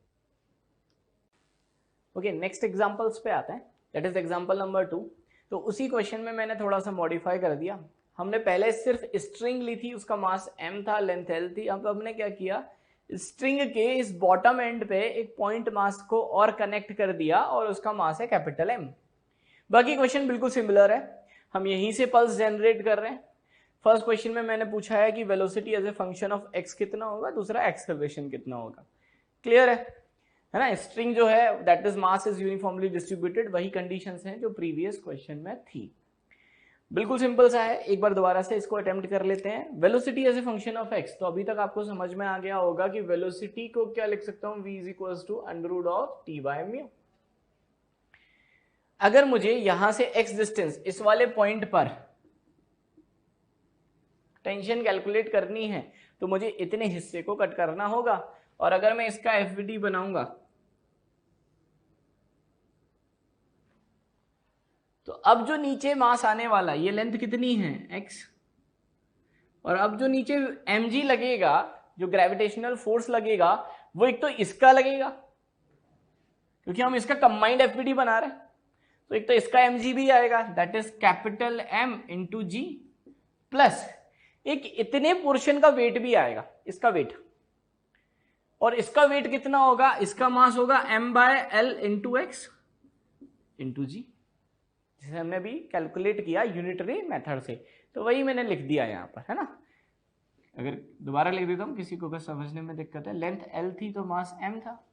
ओके, नेक्स्ट एग्जांपल्स पे आते हैं, दैट इज एग्जांपल नंबर 2। तो उसी क्वेश्चन में मैंने थोड़ा सा मॉडिफाई कर दिया। हमने पहले सिर्फ स्ट्रिंग ली थी, उसका मास m था, लेंथ l थी। अब हमने क्या किया, स्ट्रिंग के इस बॉटम एंड पे एक पॉइंट मास को और कनेक्ट कर दिया और उसका मास है कैपिटल M। बाकी क्वेश्चन बिल्कुल सिमिलर है, हम यहीं से पल्स जनरेट कर रहे हैं। फर्स्ट क्वेश्चन में मैंने पूछा है कि velocity as a function of x कितना होगा, दूसरा एक्सेलरेशन कितना होगा। क्लियर है ना। स्ट्रिंग जो है that is mass is uniformly distributed, वही कंडीशंस हैं जो प्रीवियस क्वेश्चन में थी। बिल्कुल सिंपल सा है, एक बार दोबारा से इसको अटेम्प्ट कर लेते हैं। Velocity as a function of x, तो अभी तक आपको समझ में आ गया होगा कि वेलोसिटी को क्या लिख सकता हूं, v is equal to under root of t by mu. अगर मुझे यहां से x डिस्टेंस इस वाले पॉइंट पर टेंशन कैलकुलेट करनी है तो मुझे इतने हिस्से को कट करना होगा। और अगर मैं इसका FVD बनाऊंगा तो अब जो नीचे मास आने वाला, ये लेंथ कितनी है x, और अब जो नीचे mg लगेगा, जो ग्रेविटेशनल फोर्स लगेगा, वो एक तो इसका लगेगा क्योंकि हम इसका कंबाइंड FVD बना रहे हैं, तो एक तो इसका mg भी आएगा, that is capital M into G, plus एक इतने पोर्शन का वेट भी आएगा, इसका वेट। और इसका वेट कितना होगा, इसका मास होगा m by l into X into G. जिसे हमने अभी कैलकुलेट किया यूनिटरी मेथड से, तो वही मैंने लिख दिया यहाँ पर, है ना। अगर दोबारा लिख देता हूँ किसी को अगर समझने में दिक्कत है, लेंथ L थी तो मास m था,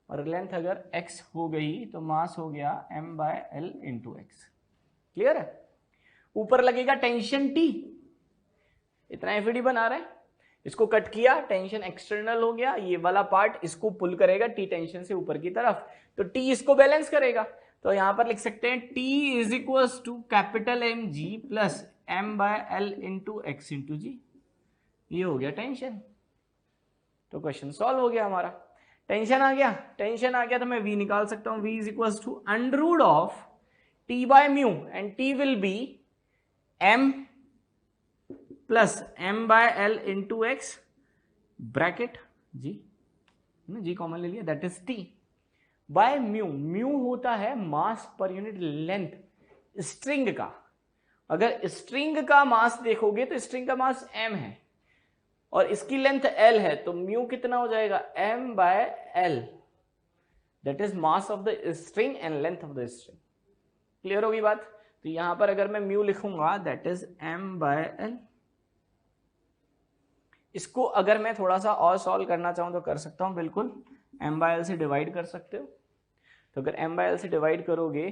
और लेंथ अगर x हो गई तो मास हो गया m/l इंटू एक्स। क्लियर है। ऊपर लगेगा टेंशन T, इतना एफईडी बना रहे हैं, इसको कट किया, टेंशन एक्सटर्नल हो गया, ये वाला पार्ट इसको पुल करेगा T टेंशन से ऊपर की तरफ, तो T इसको बैलेंस करेगा। तो यहां पर लिख सकते हैं T is equal to capital M G plus m/l into X into G. ये हो गया टेंशन। तो क्वेश्चन सॉल्व हो गया हमारा। टेंशन आ गया, टेंशन आ गया तो मैं V निकाल सकता हूं, V is equal to under root of T by mu, and T will be m plus m/l into X bracket G common ले लिया, that is T by mu. Mu होता है mass per unit length string का। अगर string का मास देखोगे तो string का मास m है और इसकी लेंथ l है, तो म्यू कितना हो जाएगा, m/l, that is mass of the string and length of the string. Clear होगी बात। तो यहां पर अगर मैं म्यू लिखूंगा दैट इज m/l। इसको अगर मैं थोड़ा सा और सॉल्व करना चाहूं तो कर सकता हूं, बिल्कुल m/l से डिवाइड कर सकते हो। तो अगर m/l से डिवाइड करोगे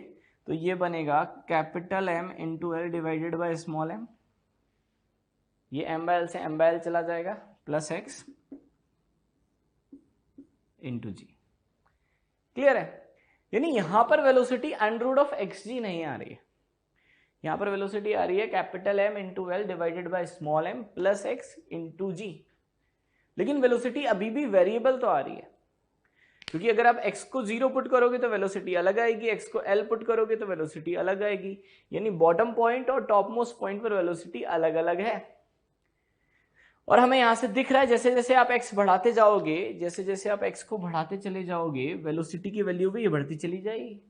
तो ये बनेगा capital M into L divided by small m। ये m/l से m/l चला जाएगा plus x into G. Clear है। यानी यहां पर velocity under root of xg नहीं आ रही है, यहां पर वेलोसिटी आ रही है capital M into L divided by small m plus x into G. लेकिन वेलोसिटी अभी भी वेरिएबल तो आ रही है, क्योंकि अगर आप x को 0 पुट करोगे तो वेलोसिटी अलग आएगी, x को l पुट करोगे तो वेलोसिटी अलग आएगी। यानी बॉटम पॉइंट और टॉप मोस्ट पॉइंट पर वेलोसिटी अलग अलग है। और हमें यहां से दिख रहा है जैसे जैसे आप x बढ़ाते जाओगे, जैसे जैसे आप x को बढ़ाते चले जाओगे, वेलोसिटी की वैल्यू भी बढ़ती चली जाएगी।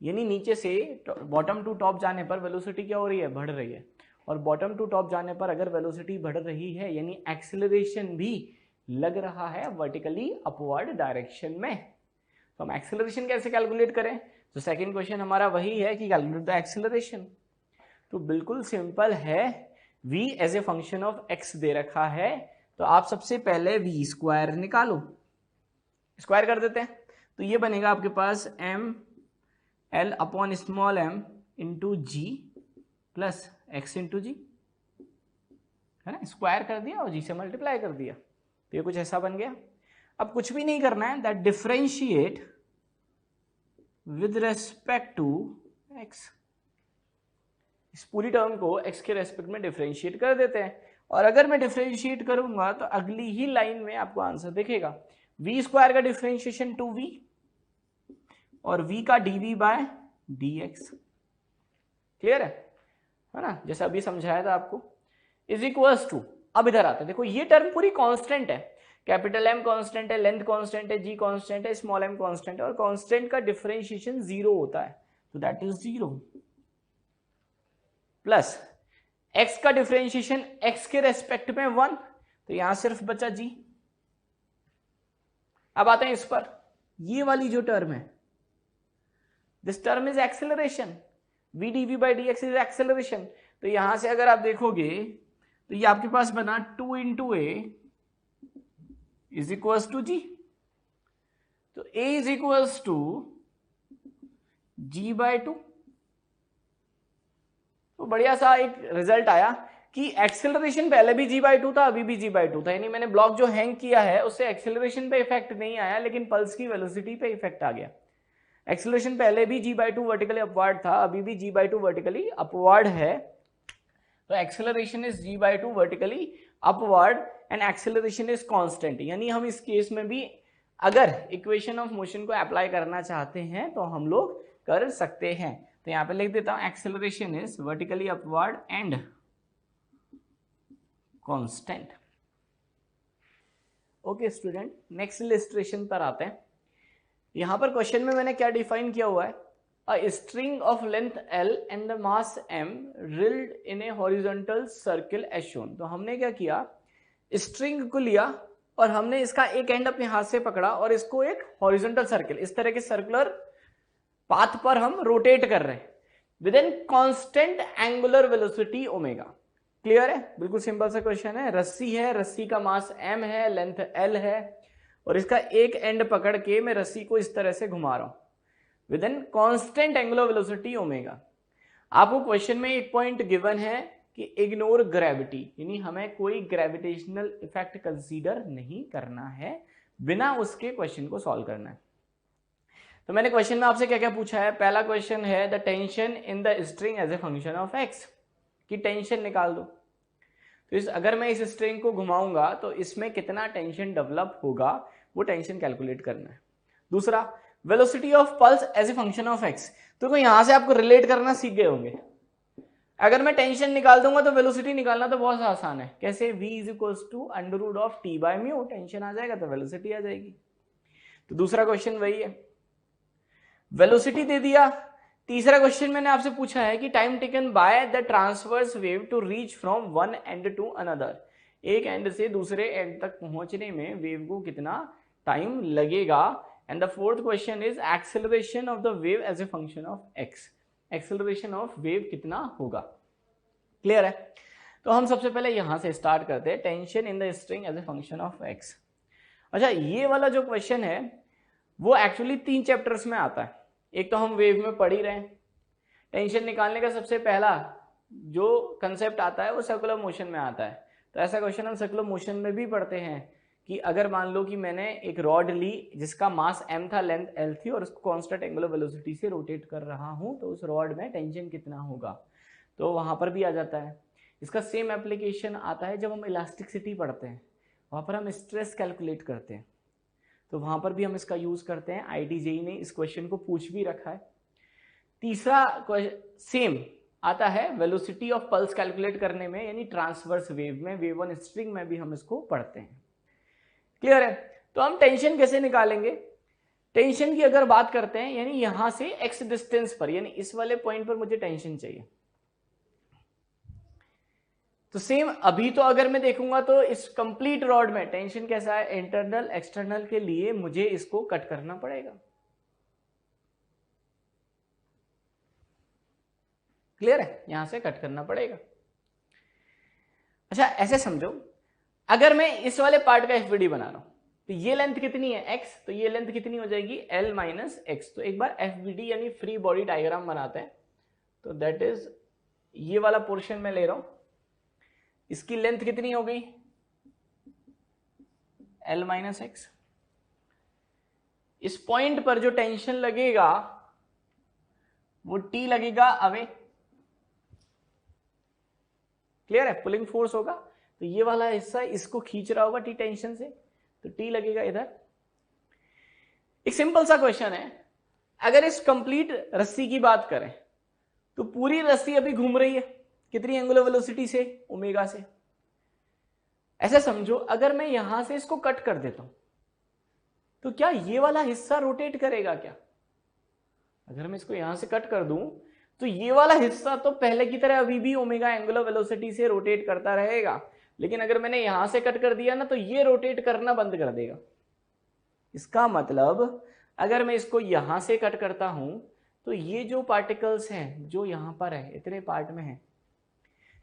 यानी नीचे से बॉटम टू टॉप जाने पर वेलोसिटी क्या हो रही है, बढ़ रही है, और बॉटम टू टॉप जाने पर अगर वेलोसिटी बढ़ रही है यानी एक्सेलरेशन भी लग रहा है वर्टिकली अपवर्ड डायरेक्शन में। तो हम एक्सेलरेशन कैसे कैलकुलेट करें, तो सेकंड क्वेश्चन हमारा वही है कि कैलकुलेट द एक्सेलरेशन। तो बिल्कुल सिंपल है, v as a function of x दे रखा है, तो आप सबसे पहले v स्क्वायर निकालो, स्क्वायर कर देते हैं। तो ये बनेगा आपके पास m/l upon small m into G plus X into G, है ना। स्क्वायर कर दिया और जी से मल्टीप्लाई कर दिया, तो ये कुछ ऐसा बन गया। अब कुछ भी नहीं करना है, that differentiate with respect to x। इस पूरी टर्म को x के रेस्पेक्ट में डिफरेंशिएट कर देते हैं, और अगर मैं डिफरेंशिएट करूंगा तो अगली ही लाइन में आपको आंसर दिखेगा। v स्क्वायर का डिफरेंशिएशन 2v और v का dv बाय dx। क्लियर है ना, जैसा अभी समझाया था आपको। इज इक्वल्स टू, अब इधर आते हैं, देखो ये टर्म पूरी कांस्टेंट है, कैपिटल M कांस्टेंट है, लेंथ कांस्टेंट है, G कांस्टेंट है, स्मॉल m कांस्टेंट है, और कांस्टेंट का डिफरेंशिएशन 0 होता है, तो दैट इज 0 प्लस x का डिफरेंशिएशन x के रेस्पेक्ट में 1, तो यहां सिर्फ बचा g। अब आते हैं इस पर, ये वाली जो टर्म है, this term is acceleration, v dv by dx is acceleration. तो यहां से अगर आप देखोगे तो ये आपके पास बना 2 into A is equals to G, तो a is equals to g by 2। तो बढ़िया सा एक रिजल्ट आया कि एक्सेलरेशन पहले भी g/2 था, अभी भी g/2 था, यानी मैंने ब्लॉक जो हैंग किया है उससे एक्सेलरेशन पे इफेक्ट नहीं आया, लेकिन पल्स की वेलोसिटी पे इफेक्ट आ गया। एक्सेलरेशन पहले भी g/2 वर्टिकली अपवर्ड था, अभी भी g/2 वर्टिकली अपवर्ड है, तो acceleration is g/2 vertically upward and acceleration is constant. यानी हम इस केस में भी अगर इक्वेशन ऑफ मोशन को अप्लाई करना चाहते हैं तो हम लोग कर सकते हैं। तो यहां पे लिख देता हूं acceleration is vertically upward and constant. Okay student, next illustration पर आते हैं। यहां पर क्वेश्चन में मैंने क्या डिफाइन किया हुआ है, a string of length L and the mass M whirled in a horizontal circle as shown. तो हमने क्या किया, स्ट्रिंग को लिया और हमने इसका एक एंड अपने हाथ से पकड़ा और इसको एक हॉरिजॉन्टल सर्किल, इस तरह के सर्कुलर पाथ पर हम रोटेट कर रहे हैं with in constant angular velocity omega. Clear है? बिल्कुल सिंपल सा क्वेश्चन है। रस्सी है, रस्सी का मास m है, लेंथ l है, और इसका एक एंड पकड़ के मैं रस्सी को इस तरह से घुमा रहा हूं with in constant angular velocity omega. आपको क्वेश्चन में एक पॉइंट गिवन है कि इग्नोर ग्रेविटी, यानी हमें कोई ग्रेविटेशनल इफेक्ट कंसीडर नहीं करना है, बिना उसके क्वेश्चन को सॉल्व करना है। तो मैंने क्वेश्चन में आपसे क्या क्या पूछा है। पहला क्वेश्चन है the tension in the string as a function of X, की टेंशन निकाल दो। तो अगर मैं इस स्ट्रिंग को घुमाऊंगा तो इसमें कितना टेंशन डेवलप होगा, वो टेंशन कैलकुलेट करना है। दूसरा, velocity of pulse as a function of X. तो यहां से आपको रिलेट करना सीख गए होंगे। अगर मैं टेंशन निकाल दूंगा तो वेलोसिटी निकालना तो बहुत आसान है। कैसे? v is equals to under root of T by mu. Tension आ जाएगा तो वेलोसिटी आ जाएगी। तो दूसरा क्वेश्चन वही है, वेलोसिटी दे दिया। तीसरा क्वेश्चन मैंने आपसे पूछा है कि time taken by the transverse wave to reach from one end to another. एक एंड से दूसरे एंड तक पहुंचने में वेव को कितना टाइम लगेगा। And the fourth question is acceleration of the wave as a function of X. Acceleration of wave कितना होगा। क्लियर है? तो हम सबसे पहले यहां से स्टार्ट करते हैं, tension in the string as a function of X. अच्छा, ये वाला जो क्वेश्चन है वो एक्चुअली 3 चैप्टर्स में आता है। एक तो हम वेव में पढ़ ही रहे हैं। टेंशन निकालने का सबसे पहला जो कंसेप्ट आता है वो सर्कुलर मोशन में आता है। तो ऐसा क्वेश्चन हम सर्कुलर मोशन में भी पढ़ते हैं कि अगर मान लो कि मैंने एक रॉड ली जिसका मास m था, लेंथ l थी, और उसको कांस्टेंट एंगुलर वेलोसिटी से रोटेट कर रहा हूं, तो उस रॉड में टेंशन कितना होगा, तो वहां पर भी आ जाता है। इसका सेम एप्लीकेशन आता है जब हम इलास्टिसिटी पढ़ते हैं, वहां पर हम स्ट्रेस कैलकुलेट करते हैं, तो वहां पर भी हम इसका यूज करते हैं। IIT-JEE ने इस क्वेश्चन को पूछ भी रखा है। तीसरा सेम आता है वेलोसिटी ऑफ पल्स कैलकुलेट करने में, यानी ट्रांसवर्स वेव में, वेव ऑन स्ट्रिंग में भी हम इसको पढ़ते हैं। क्लियर है? तो हम टेंशन कैसे निकालेंगे। टेंशन की अगर बात करते हैं, यानी यहां से x डिस्टेंस पर, यानी इस वाले पॉइंट पर मुझे टेंशन चाहिए, तो सेम अभी तो अगर मैं देखूंगा तो इस कंप्लीट रॉड में टेंशन कैसा है, इंटरनल एक्सटर्नल के लिए मुझे इसको कट करना पड़ेगा। क्लियर है? यहां से कट करना पड़ेगा। अच्छा, ऐसे समझो, अगर मैं इस वाले पार्ट का FBD बना रहा हूं, तो ये लेंथ कितनी है x, तो ये लेंथ कितनी हो जाएगी l माइनस एक्स। तो एक बार FBD यानी फ्री बॉडी डायग्राम बनाते हैं। तो दैट इज ये वाला पोर्शन में ले रहा हूं, इसकी लेंथ कितनी हो गई l माइनस एक्स। इस पॉइंट पर जो टेंशन लगेगा वो T लगेगा अवे। क्लियर है? पुलिंग फोर्स होगा, तो ये वाला हिस्सा इसको खींच रहा होगा T टेंशन से, तो T लगेगा इधर। एक सिंपल सा क्वेश्चन है, अगर इस कंप्लीट रस्सी की बात करें तो पूरी रस्सी अभी घूम रही है कितनी एंगुलर वेलोसिटी से, ओमेगा से। ऐसा समझो, अगर मैं यहां से इसको कट कर देता हूं तो क्या ये वाला हिस्सा रोटेट करेगा क्या? अगर मैं इसको यहां से कट कर दूं तो ये वाला हिस्सा तो पहले की तरह अभी भी ओमेगा एंगुलर वेलोसिटी से रोटेट करता रहेगा, लेकिन अगर मैंने यहां से कट कर दिया ना तो ये रोटेट करना बंद कर देगा। इसका मतलब अगर मैं इसको यहां से कट करता हूं तो ये जो पार्टिकल्स हैं जो यहां पर है, इतने पार्ट में है,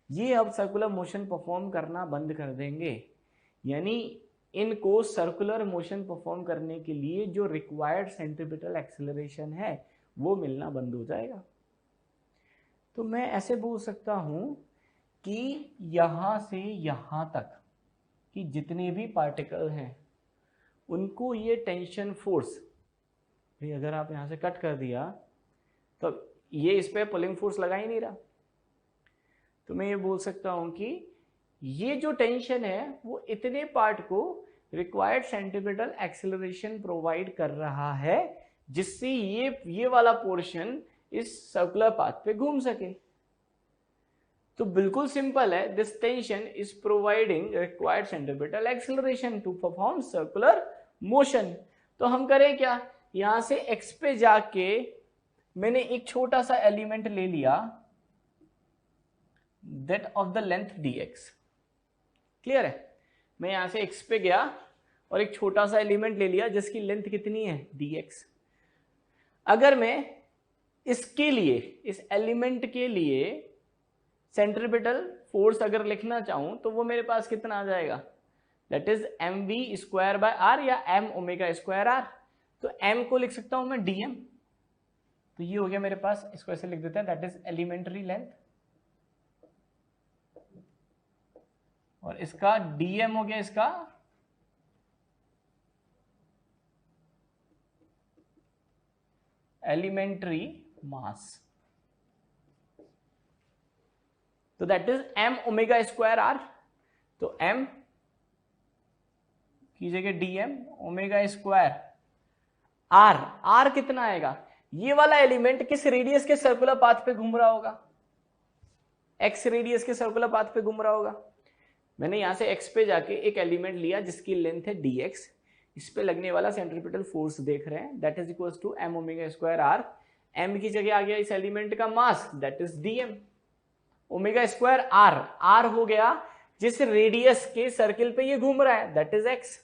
ये अब सर्कुलर मोशन परफॉर्म करना बंद कर देंगे। यानी इनको सर्कुलर मोशन परफॉर्म करने के लिए जो रिक्वायर्ड सेंट्रीपिटल एक्सेलरेशन है वो मिलना बंद हो जाएगा। तो मैं ऐसे बोल सकता हूं कि यहां से यहां तक कि जितने भी पार्टिकल हैं उनको ये टेंशन फोर्स, भाई अगर आप यहां से कट कर दिया तो ये इस पे पुलिंग फोर्स लगा ही नहीं रहा, तो मैं ये बोल सकता हूं कि ये जो टेंशन है वो इतने पार्ट को रिक्वायर्ड सेंट्रीपिटल एक्सेलरेशन प्रोवाइड कर रहा है जिससे ये वाला पोर्शन इस सर्कुलर पाथ पे घूम सके। तो बिल्कुल सिंपल है, this tension is providing required centripetal acceleration to perform circular motion. तो हम करें क्या, यहां से x पे जाके मैंने एक छोटा सा एलिमेंट ले लिया that of the length dx। Clear है? मैं यहां से x पे गया और एक छोटा सा एलिमेंट ले लिया जिसकी लेंथ कितनी है dx। अगर मैं इसके लिए, इस एलिमेंट के लिए सेंट्रीपिटल फोर्स अगर लिखना चाहूं तो वो मेरे पास कितना आ जाएगा, that is mv square by R या m ओमेगा स्क्वायर आर। तो m को लिख सकता हूं मैं dm, तो ये हो गया मेरे पास, इसको ऐसे लिख देते हैं, दैट इज एलिमेंट्री लेंथ, और इसका dm हो गया इसका एलिमेंट्री मास। तो that is m omega square R, तो m की जगह dm omega square R, R कितना आएगा, ये वाला एलिमेंट किस रेडियस के सर्कुलर पाथ पे घूम रहा होगा, x रेडियस के सर्कुलर पाथ पे घूम रहा होगा। मैंने यहां से x पे जाके एक एलिमेंट लिया जिसकी लेंथ है dx, इस पे लगने वाला सेंट्रीपिटल फोर्स देख रहे हैं, that is equal to m omega square R. m की जगह आ गया इस एलिमेंट का mass, that is dm omega square R, R हो गया जिस रेडियस के सर्किल पे ये घूम रहा है, दैट इज x।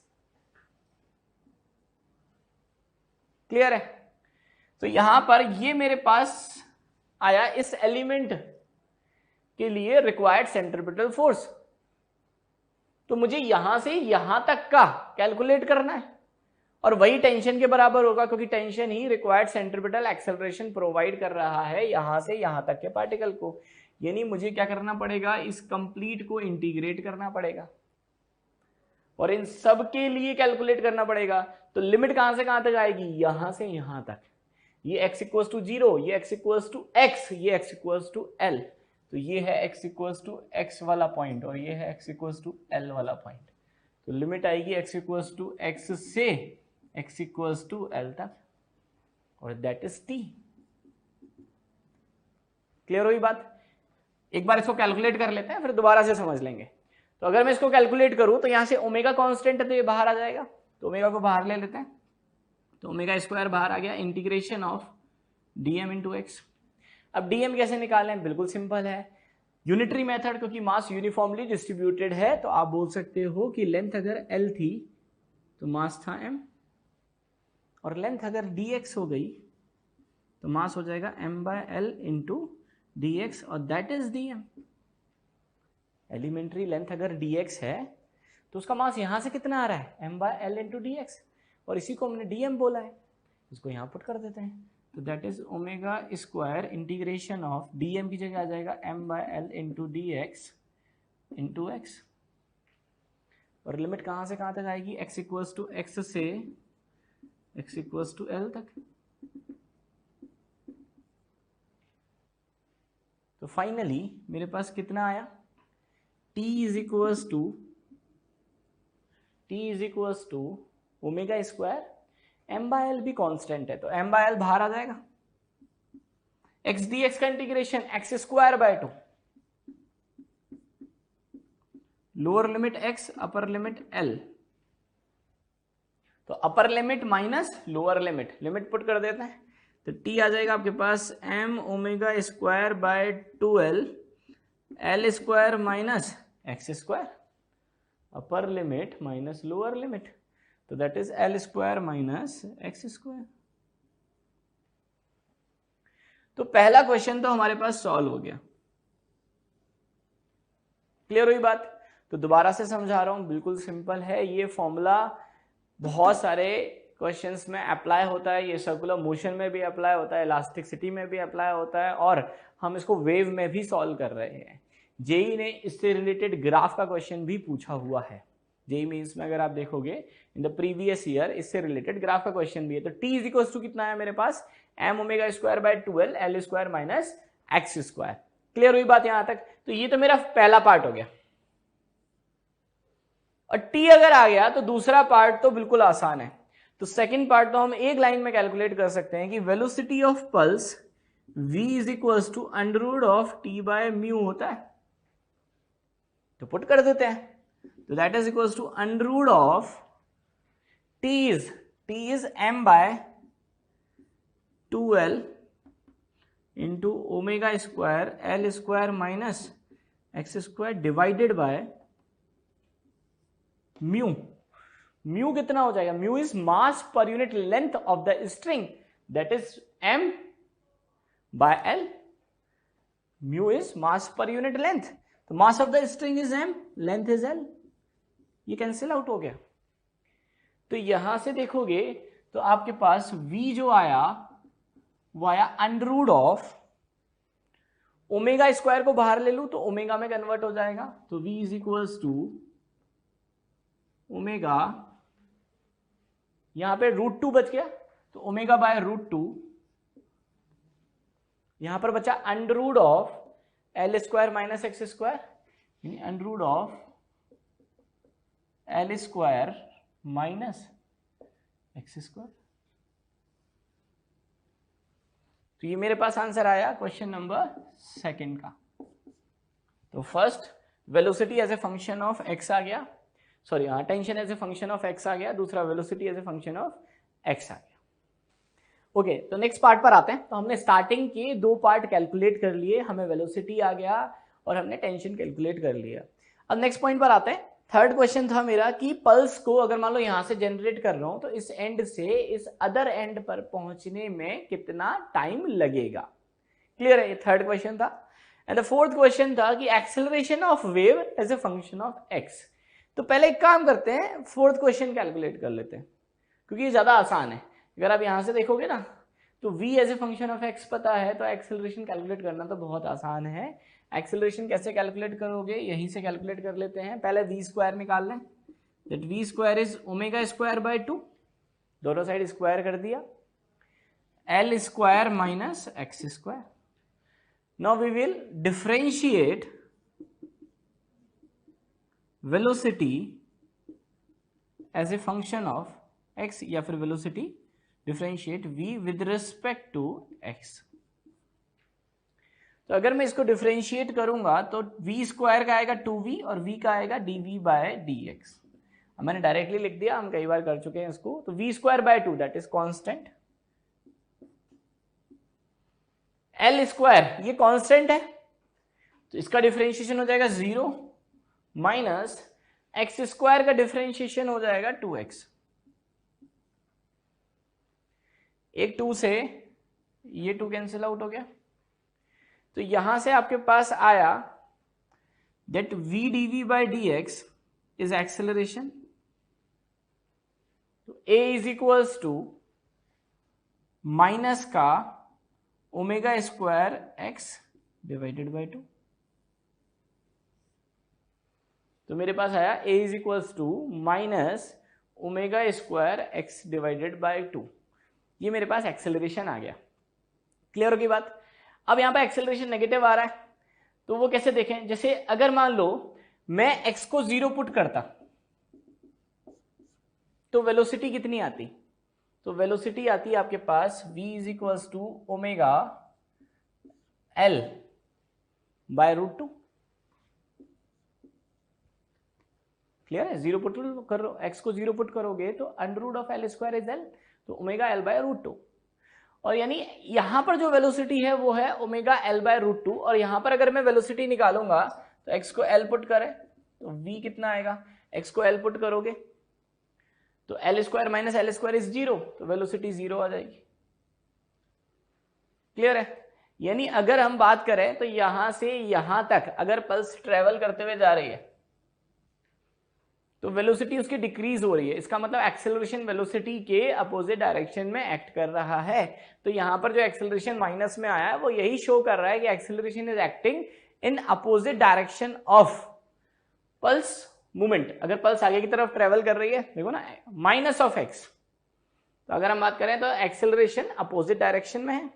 क्लियर है? तो यहां पर ये मेरे पास आया इस एलिमेंट के लिए रिक्वायर्ड सेंट्रीपिटल फोर्स। तो मुझे यहां से यहां तक का कैलकुलेट करना है, और वही टेंशन के बराबर होगा, क्योंकि टेंशन ही रिक्वायर्ड सेंट्रीपिटल एक्सेलरेशन प्रोवाइड कर रहा है यहां से यहां तक के पार्टिकल को। यानी मुझे क्या करना पड़ेगा, इस कंप्लीट को इंटीग्रेट करना पड़ेगा और इन सब के लिए कैलकुलेट करना पड़ेगा। तो लिमिट कहां से कहां तक आएगी, यहां से यहां तक, ये x इक्वल्स टू 0, ये x इक्वल्स टू x, ये x इक्वल्स टू l। तो ये है x इक्वल्स टू x वाला पॉइंट और ये है x इक्वल्स टू l वाला पॉइंट। तो लिमिट आएगी x इक्वल्स टू x से x इक्वल्स टू l तक, और दैट इज t। क्लियर हुई बात? एक बार इसको कैलकुलेट कर लेते हैं, फिर दोबारा से समझ लेंगे। तो अगर मैं इसको कैलकुलेट करूं तो यहां से ओमेगा कांस्टेंट है तो ये बाहर आ जाएगा, तो ओमेगा को बाहर ले लेते हैं, तो ओमेगा स्क्वायर बाहर आ गया, integration of dm into x. अब dm कैसे निकालें, बिल्कुल सिंपल है, यूनिटरी मेथड, क्योंकि मास यूनिफॉर्मली डिस्ट्रीब्यूटेड है। तो आप बोल सकते हो कि लेंथ अगर l थी तो मास था m, और लेंथ अगर dx हो गई तो मास हो जाएगा m by l into dx, और that is dm। Elementary length अगर dx है तो उसका मास यहां से कितना आ रहा है, m by l into dx, और इसी को हमने dm बोला है, इसको यहां पुट कर देते हैं। तो that is omega square integration of dm की जगह आ जाएगा m by l into dx into X, और लिमिट कहां से कहां तक आएगी, x इक्वल्स टू x से x इक्वल्स टू l तक। तो फाइनली मेरे पास कितना आया, t is equals to omega square, m by l भी कांस्टेंट है तो m बाय l बाहर आ जाएगा, x dx का integration x square by 2, lower limit x upper limit l, तो upper limit minus lower limit, limit put कर देते हैं, तो t आ जाएगा आपके पास m omega square by 2l l square minus X square, upper limit minus lower limit, तो that is l square minus X square. तो पहला क्वेश्चन तो हमारे पास सॉल्व हो गया। क्लियर हुई बात? तो दोबारा से समझा रहा हूं, बिल्कुल सिंपल है ये फॉर्मूला, बहुत सारे क्वेश्चंस में अप्लाई होता है, ये सर्कुलर मोशन में भी अप्लाई होता है, इलास्टिसिटी में भी अप्लाई होता है, और हम इसको वेव में भी सॉल्व कर रहे हैं। जेई ने इससे रिलेटेड ग्राफ का क्वेश्चन भी पूछा हुआ है, जेई मींस में अगर आप देखोगे इन द प्रीवियस ईयर इससे रिलेटेड ग्राफ का क्वेश्चन भी है। तो t इज इक्वल टू कितना है मेरे पास, m omega square by 2l l square minus X square. Clear हुई बात यहां तक? तो ये तो मेरा पहला पार्ट हो गया, और t अगर आ गया तो दूसरा पार्ट तो बिल्कुल आसान है। तो सेकंड पार्ट तो हम एक लाइन में कैलकुलेट कर सकते हैं कि velocity of pulse v is equal to under root of t by mu होता है, तो पुट कर देते हैं, तो that is equal to under root of t is m by 2l into omega square l square minus X square divided by mu. Mu कितना हो जाएगा, mu is mass per unit length of the string, that is m by L, mu is mass per unit length, तो mass of the string is M, length is L, ये cancel out हो गया। तो यहां से देखोगे तो आपके पास v जो आया वो आया under root of omega square को बाहर ले लूं तो ओमेगा में कन्वर्ट हो जाएगा, तो v is equals to omega, यहां पे √2 बच गया तो ओमेगा बाय √2, यहां पर बचा under root of L square minus X square, यानी under root of L square minus X square. तो ये मेरे पास आंसर आया क्वेश्चन नंबर सेकंड का। तो first velocity as a function of X आ गया, सॉरी हाँ, tension as a function of X आ गया, दूसरा velocity as a function of X आ गया। ओके, तो नेक्स्ट पार्ट पर आते हैं। तो हमने स्टार्टिंग के 2 पार्ट कैलकुलेट कर लिए, हमें वेलोसिटी आ गया और हमने टेंशन कैलकुलेट कर लिया। अब नेक्स्ट पॉइंट पर आते हैं। थर्ड क्वेश्चन था मेरा कि पल्स को अगर मान लो यहां से जनरेट कर रहा हूं तो इस एंड से इस अदर एंड पर पहुंचने में कितना टाइम लगेगा। क्लियर है, ये थर्ड क्वेश्चन था। एंड द फोर्थ क्वेश्चन था कि acceleration of wave as a function of X. तो पहले एक काम करते हैं, फोर्थ क्वेश्चन कैलकुलेट कर लेते हैं क्योंकि ये ज्यादा आसान है। अगर आप यहां से देखोगे ना तो v as a function of x पता है, तो एक्सेलरेशन कैलकुलेट करना तो बहुत आसान है। एक्सेलरेशन कैसे कैलकुलेट करोगे, यहीं से कैलकुलेट कर लेते हैं। पहले v स्क्वायर निकाल लें, that v square is omega square by 2, दोनों साइड स्क्वायर कर दिया, l square minus X square. Now we will differentiate velocity as a function of x, या फिर velocity differentiate v with respect to x। तो अगर मैं इसको differentiate करूंगा तो v स्क्वायर का आएगा 2v और v का आएगा dv बाय dx। अब मैंने डायरेक्टली लिख दिया, हम कई बार कर चुके हैं इसको। तो v square by 2 that is constant, l square ये कांस्टेंट है तो इसका डिफरेंशिएशन हो जाएगा 0 माइनस एक्स स्क्वायर का डिफरेंशिएशन हो जाएगा 2x। एक 2 से ये 2 कैंसिल आउट हो गया, तो यहां से आपके पास आया that v dv by dx is acceleration. तो a is equals to minus का omega square x divided by 2। तो मेरे पास आया a is equals to minus omega square x divided by 2। ये मेरे पास एक्सेलरेशन आ गया। क्लियर होगी बात। अब यहां पर एक्सेलरेशन नेगेटिव आ रहा है तो वो कैसे देखें, जैसे अगर मान लो मैं x को 0 पुट करता तो वेलोसिटी कितनी आती, तो वेलोसिटी आती है आपके पास v is equals to omega l by √2। Clear है, 0 पुट करो, x को 0 पुट करोगे तो under root of l square is l, तो ओमेगा l बाय √2। और यानी यहां पर जो वेलोसिटी है वो है ओमेगा l बाय √2, और यहां पर अगर मैं वेलोसिटी निकालूंगा तो x को l पुट करें तो v कितना आएगा, x को l पुट करोगे तो l square minus l square is 0, तो वेलोसिटी 0 आ जाएगी। क्लियर है, यानी अगर हम बात करें तो यहां से यहां तक अगर पल्स ट्रेवल करते हुए जा रही है तो वेलोसिटी उसकी डिक्रीज हो रही है, इसका मतलब एक्सेलरेशन वेलोसिटी के अपोजिट डायरेक्शन में एक्ट कर रहा है। तो यहां पर जो एक्सेलरेशन माइनस में आया है वो यही शो कर रहा है कि acceleration is acting in opposite direction of pulse movement. अगर पल्स आगे की तरफ ट्रेवल कर रही है, देखो ना, माइनस ऑफ एक्स, तो अगर हम बात करें तो एक्सेलरेशन अपोजिट डायरेक्शन में है।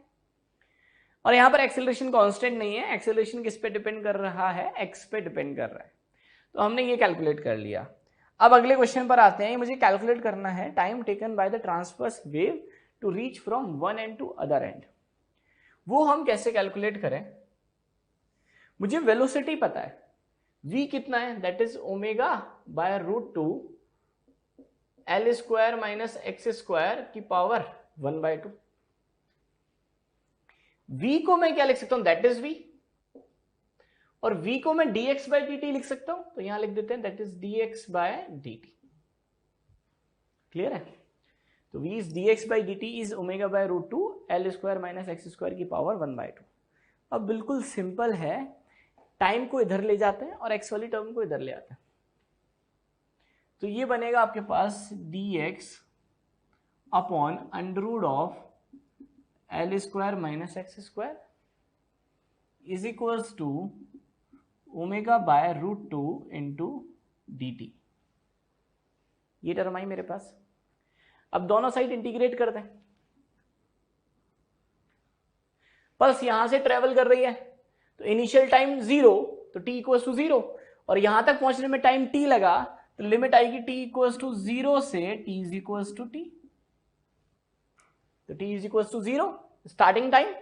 और यहां पर एक्सेलरेशन कांस्टेंट नहीं है, एक्सेलरेशन किस पे डिपेंड कर रहा है, एक्स पे डिपेंड कर रहा है। तो हमने ये कैलकुलेट कर लिया। अब अगले क्वेश्चन पर आते हैं। मुझे कैलकुलेट करना है time taken by the transverse wave to reach from one end to other end. वो हम कैसे कैलकुलेट करें, मुझे वेलोसिटी पता है, v कितना है, that is omega bye √2 l square minus X square की पावर 1/2। v को मैं क्या लिख सकता हूं, दैट इज v, और v को मैं dx बाय dt लिख सकता हूं, तो यहां लिख देते हैं that is dx by dt। Clear है, तो v is dx by dt is omega by root two L square minus X square की पावर 1/2। अब बिल्कुल सिंपल है, टाइम को इधर ले जाते हैं और x वाली टर्म को इधर ले आते हैं, तो ये बनेगा आपके पास dx upon under root of L square minus X square is equals to omega by root two into D T. ये टर्म आई मेरे पास। अब दोनों साइड इंटीग्रेट कर दें। पल्स यहां से ट्रेवल कर रही है तो इनिशियल टाइम 0, तो t इक्वल्स टू 0, और यहां तक पहुंचने में टाइम t लगा तो लिमिट आएगी t इक्वल्स टू 0 से t is equals to t। तो t is equals to 0 starting time,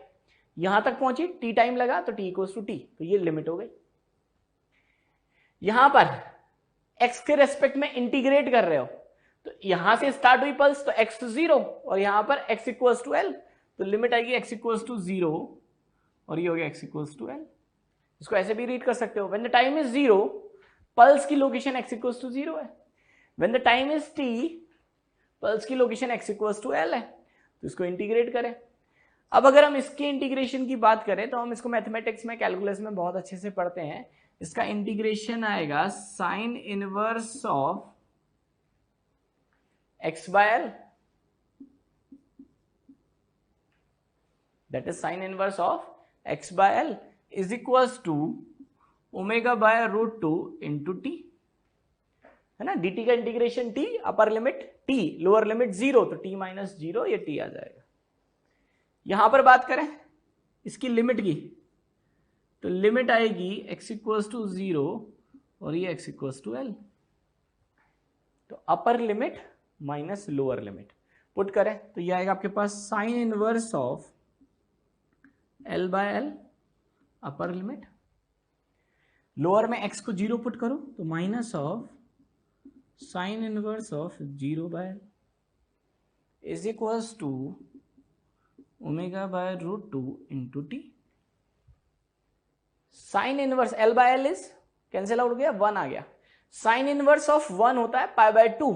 यहां तक पहुंची, t टाइम लगा तो t इक्वल्स टू t, तो ये लिमिट हो गई। यहां पर x के रेस्पेक्ट में इंटीग्रेट कर रहे हो तो यहां से स्टार्ट हुई पल्स तो x टू 0 और यहां पर x इक्वल्स टू l, तो लिमिट आएगी x इक्वल्स टू 0 और ये हो गया x इक्वल्स टू l। इसको ऐसे भी रीड कर सकते हो, when the time is 0 pulse की लोकेशन x इक्वल्स टू 0 है, when the time is t pulse की location x equals to l है, तो इसको इंटीग्रेट करें। अब अगर हम इसके इंटीग्रेशन की बात करें तो हम इसको मैथमेटिक्स में कैलकुलस में बहुत अच्छे से पढ़ते हैं। इसका इंटीग्रेशन आएगा sine inverse of x by l, that is sine inverse of x by l is equals to omega by root two into t, है ना। dt का integration t, upper limit t, lower limit 0, तो t minus 0 ये t आ जाएगा। यहां पर बात करें इसकी लिमिट की तो लिमिट आएगी x इक्वल्स टू 0 और ये x इक्वल्स टू l, तो upper limit minus lower limit put करें तो ये आएगा आपके पास sine inverse of l by l upper limit, lower में x को 0 पुट करो तो minus of sine inverse of 0 by l is equals to omega by root two into T. Sine inverse l by l is cancel out हो गया, 1 आ गया। Sign inverse of 1 होता है पाई बाय 2,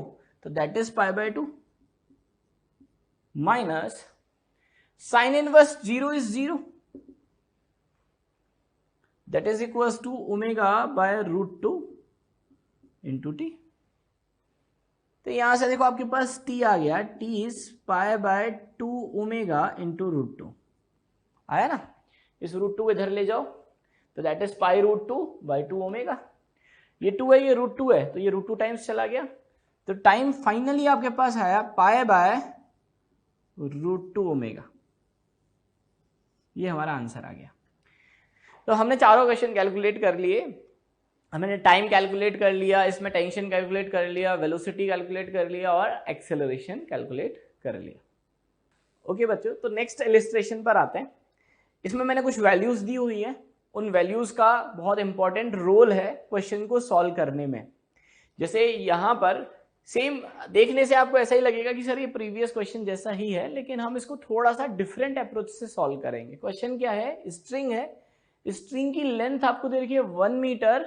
तो that is pi by 2 minus sine inverse 0 is 0, that is equals to omega by root two into t. तो यहां से देखो आपके पास t आ गया, t is pi by 2 omega into root two आया ना। इस रूट टू इधर ले जाओ तो that is pi root two by 2 omega, ये 2 है ये रूट 2 है तो ये रूट 2 टाइम्स चला गया, तो टाइम फाइनली आपके पास आया पाई बाय रूट 2 ओमेगा। ये हमारा आंसर आ गया। तो हमने चारों क्वेश्चन कैलकुलेट कर लिए, हमने टाइम कैलकुलेट कर लिया, इसमें टेंशन कैलकुलेट कर लिया, वेलोसिटी कैलकुलेट कर लिया और एक्सेलरेशन कैलकुलेट कर लिया। ओके बच्चों, तो नेक्स्ट इलस्ट्रेशन पर आते हैं। इसमें मैंने कुछ वैल्यूज दी हुई है, उन वैल्यूज का बहुत इंपॉर्टेंट रोल है क्वेश्चन को सॉल्व करने में। जैसे यहाँ पर सेम देखने से आपको ऐसा ही लगेगा कि सर ये प्रीवियस क्वेश्चन जैसा ही है, लेकिन हम इसको थोड़ा सा डिफरेंट अप्रोच से सॉल्व करेंगे। क्वेश्चन क्या है, स्ट्रिंग है, स्ट्रिंग की लेंथ आपको दे रखी है 1 मीटर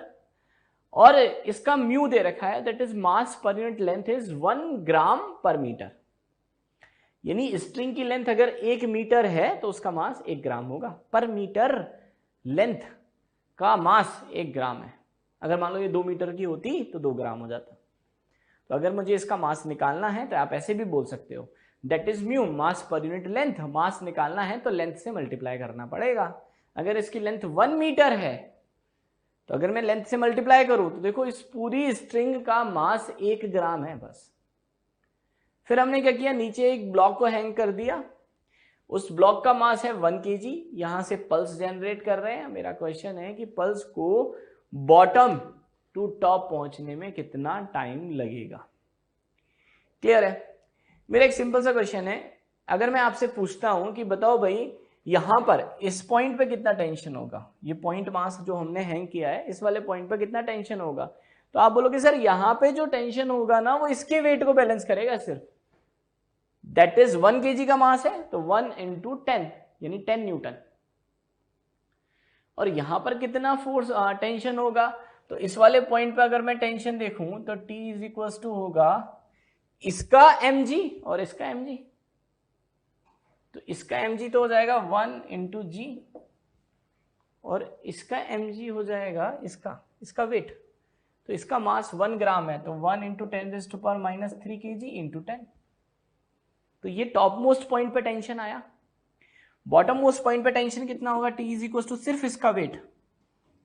और इसका म्यू दे रखा है, that is mass per unit length is 1 gram per metre. यानी स्ट्रिंग की लेंथ अगर 1 मीटर है तो उसका मास 1 ग्राम होगा, पर मीटर लेंथ का मास 1 ग्राम है। अगर मान लो ये 2 मीटर की होती तो 2 ग्राम हो जाता। तो अगर मुझे इसका मास निकालना है तो आप ऐसे भी बोल सकते हो, that is mu mass per unit length. मास निकालना है तो लेंथ से मल्टीप्लाई करना पड़ेगा। अगर इसकी लेंथ 1 मीटर है तो अगर मैं लेंथ से मल्टीप्लाई करूं तो देखो इस पूरी स्ट्रिंग का मास 1 ग्राम है बस। फिर हमने क्या किया, नीचे एक ब्लॉक को हैंग कर दिया, उस ब्लॉक का मास है 1 kg। यहां से पल्स जनरेट कर रहे हैं। मेरा क्वेश्चन है कि पल्स को बॉटम टू टॉप पहुंचने में कितना टाइम लगेगा। क्लियर है? मेरा एक सिंपल सा क्वेश्चन है, अगर मैं आपसे पूछता हूं कि बताओ भाई यहां पर इस पॉइंट पे कितना टेंशन होगा, ये पॉइंट मास जो हमने हैंग किया है इस वाले पॉइंट पे कितना टेंशन होगा, तो आप बोलोगे सर यहां पे जो टेंशन होगा ना वो इसके वेट को बैलेंस करेगा सिर्फ। दैट इज 1 kg का मास है तो 1 × 10 यानी 10 न्यूटन। और यहां पर कितना फोर्स टेंशन होगा, तो इस वाले पॉइंट पे अगर मैं टेंशन देखूं तो T इज इक्वल टू होगा इसका mg और इसका mg, तो इसका mg तो हो जाएगा 1 इंटू जी और इसका mg हो जाएगा इसका वेट। तो इसका मास 1 ग्राम है, तो 1 इंटू 10⁻³ kg इंटू 10। तो ये टॉप मोस्ट पॉइंट पे टेंशन आया। बॉटम मोस्ट पॉइंट पे टेंशन कितना होगा, T इज इक्वल टू सिर्फ इसका वेट,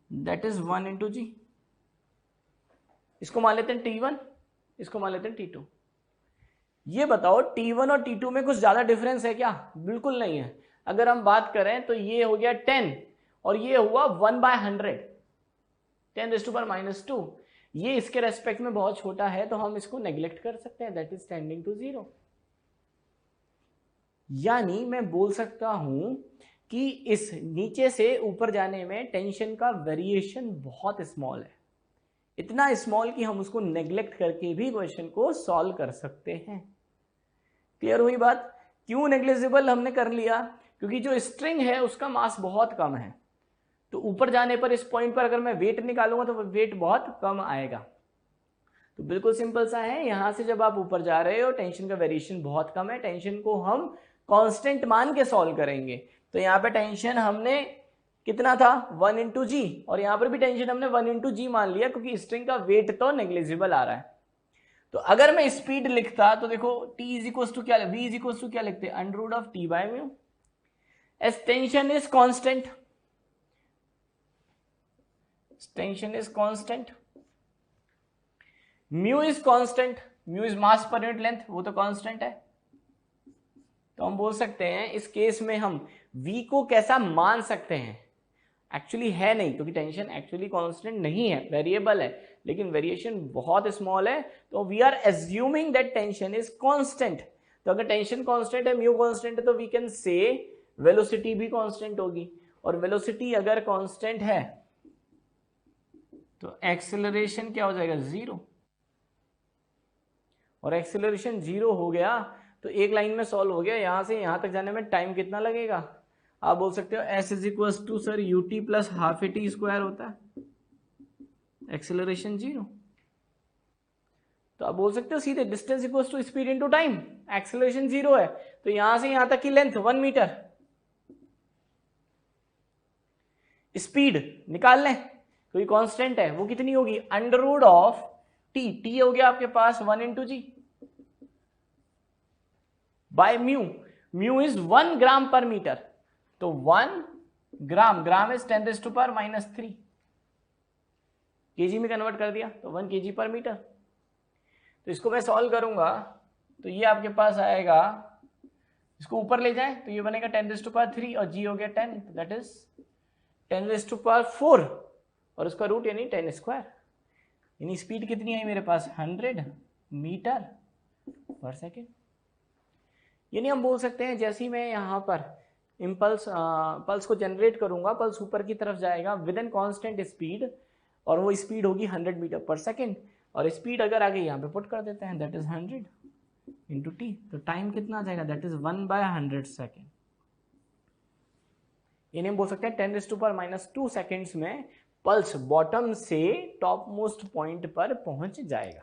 दैट इज 1 इंटू जी। इसको मान लेते हैं T1, इसको मान लेते हैं T2। ये बताओ T1 और T2 में कुछ ज्यादा डिफरेंस है क्या? बिल्कुल नहीं है। अगर हम बात करें तो ये हो गया 10 और ये हुआ 1/100, 10⁻²। ये इसके रेस्पेक्ट में बहुत छोटा है, तो हम इसको नेग्लेक्ट कर सकते हैं, दैट इज टेंडिंग टू 0। यानी मैं बोल सकता हूं कि इस नीचे से ऊपर जाने में टेंशन का वेरिएशन बहुत स्मॉल है, इतना स्मॉल कि हम उसको नेग्लेक्ट करके भी क्वेश्चन को सॉल्व कर सकते हैं। क्लियर हुई बात? क्यों नेग्लिजिबल हमने कर लिया? क्योंकि जो स्ट्रिंग है उसका मास बहुत कम है, तो ऊपर जाने पर इस पॉइंट पर अगर मैं वेट निकालूंगा तो वेट बहुत कम आएगा। तो बिल्कुल सिंपल सा है, यहां से जब आप ऊपर जा रहे हो टेंशन का वेरिएशन बहुत कम है, टेंशन को हम कांस्टेंट मान के सॉल्व करेंगे। तो यहाँ पे टेंशन हमने कितना था 1 इंटू जी, और यहाँ पर भी टेंशन हमने 1 इंटू जी मान लिया, क्योंकि स्ट्रिंग का वेट तो नेग्लिजिबल आ रहा है। तो अगर मैं स्पीड लिखता तो देखो T इज इक्वल टू क्या, V इज इक्वल टू क्या लिखते हैं, √T/μ, S tension is constant, tension is constant, mu is constant, mu is mass per unit length, वो तो कांस्टेंट है। तो हम बोल सकते हैं इस केस में हम V को कैसा मान सकते हैं, एक्चुअली है नहीं, क्योंकि टेंशन एक्चुअली कांस्टेंट नहीं है, वेरिएबल है, लेकिन वेरिएशन बहुत स्मॉल है, तो we are assuming that tension is constant. तो अगर टेंशन कांस्टेंट है, म्यू कांस्टेंट है, तो वी कैन से वेलोसिटी भी कांस्टेंट होगी, और वेलोसिटी अगर कांस्टेंट है तो एक्सेलरेशन क्या हो जाएगा, 0। और एक्सेलरेशन 0 हो गया तो एक लाइन में सॉल्व हो गया। यहां से यहां तक जाने में टाइम कितना लगेगा? आप बोल सकते हो s is equal to sir ut plus half AT² होता है, एक्सेलरेशन 0। तो आप बोल सकते हो सीधे distance equal to speed into time, acceleration 0 है, तो यहां से यहां तक की लेंथ 1 मीटर, स्पीड निकाल लें क्योंकि कांस्टेंट है, वो कितनी होगी, √T, T हो गया आपके पास 1 into g by mu, mu is 1 gram per metre, तो 1 ग्राम, ग्राम इज 10⁻³ केजी में कन्वर्ट कर दिया, तो 1 kg पर मीटर। तो इसको मैं सॉल्व करूंगा तो ये आपके पास आएगा, इसको ऊपर ले जाए तो ये बनेगा 10⁻³ और g हो गया 10, दैट इज 10⁻⁴, और उसका रूट यानी 10²। यानी स्पीड कितनी आई मेरे पास, 100 मीटर पर सेकेंड। यानी हम बोल सकते हैं जैसे ही मैं यहाँ पर इम्पल्स पल्स को जनरेट करूंगा, पल्स ऊपर की तरफ जाएगा विद इन कांस्टेंट स्पीड, और वो स्पीड होगी 100 मीटर पर सेकेंड, और स्पीड अगर आगे यहाँ पे पुट कर देते हैं दैट इज 100 इंटू टी, तो टाइम कितना आ जाएगा, दैट इज 1/100 सेकेंड। यानी हम बोल सकते हैं 10⁻² सेकेंड्स में पल्स बॉटम से टॉप मोस्ट पॉइंट पर पहुंच जाएगा।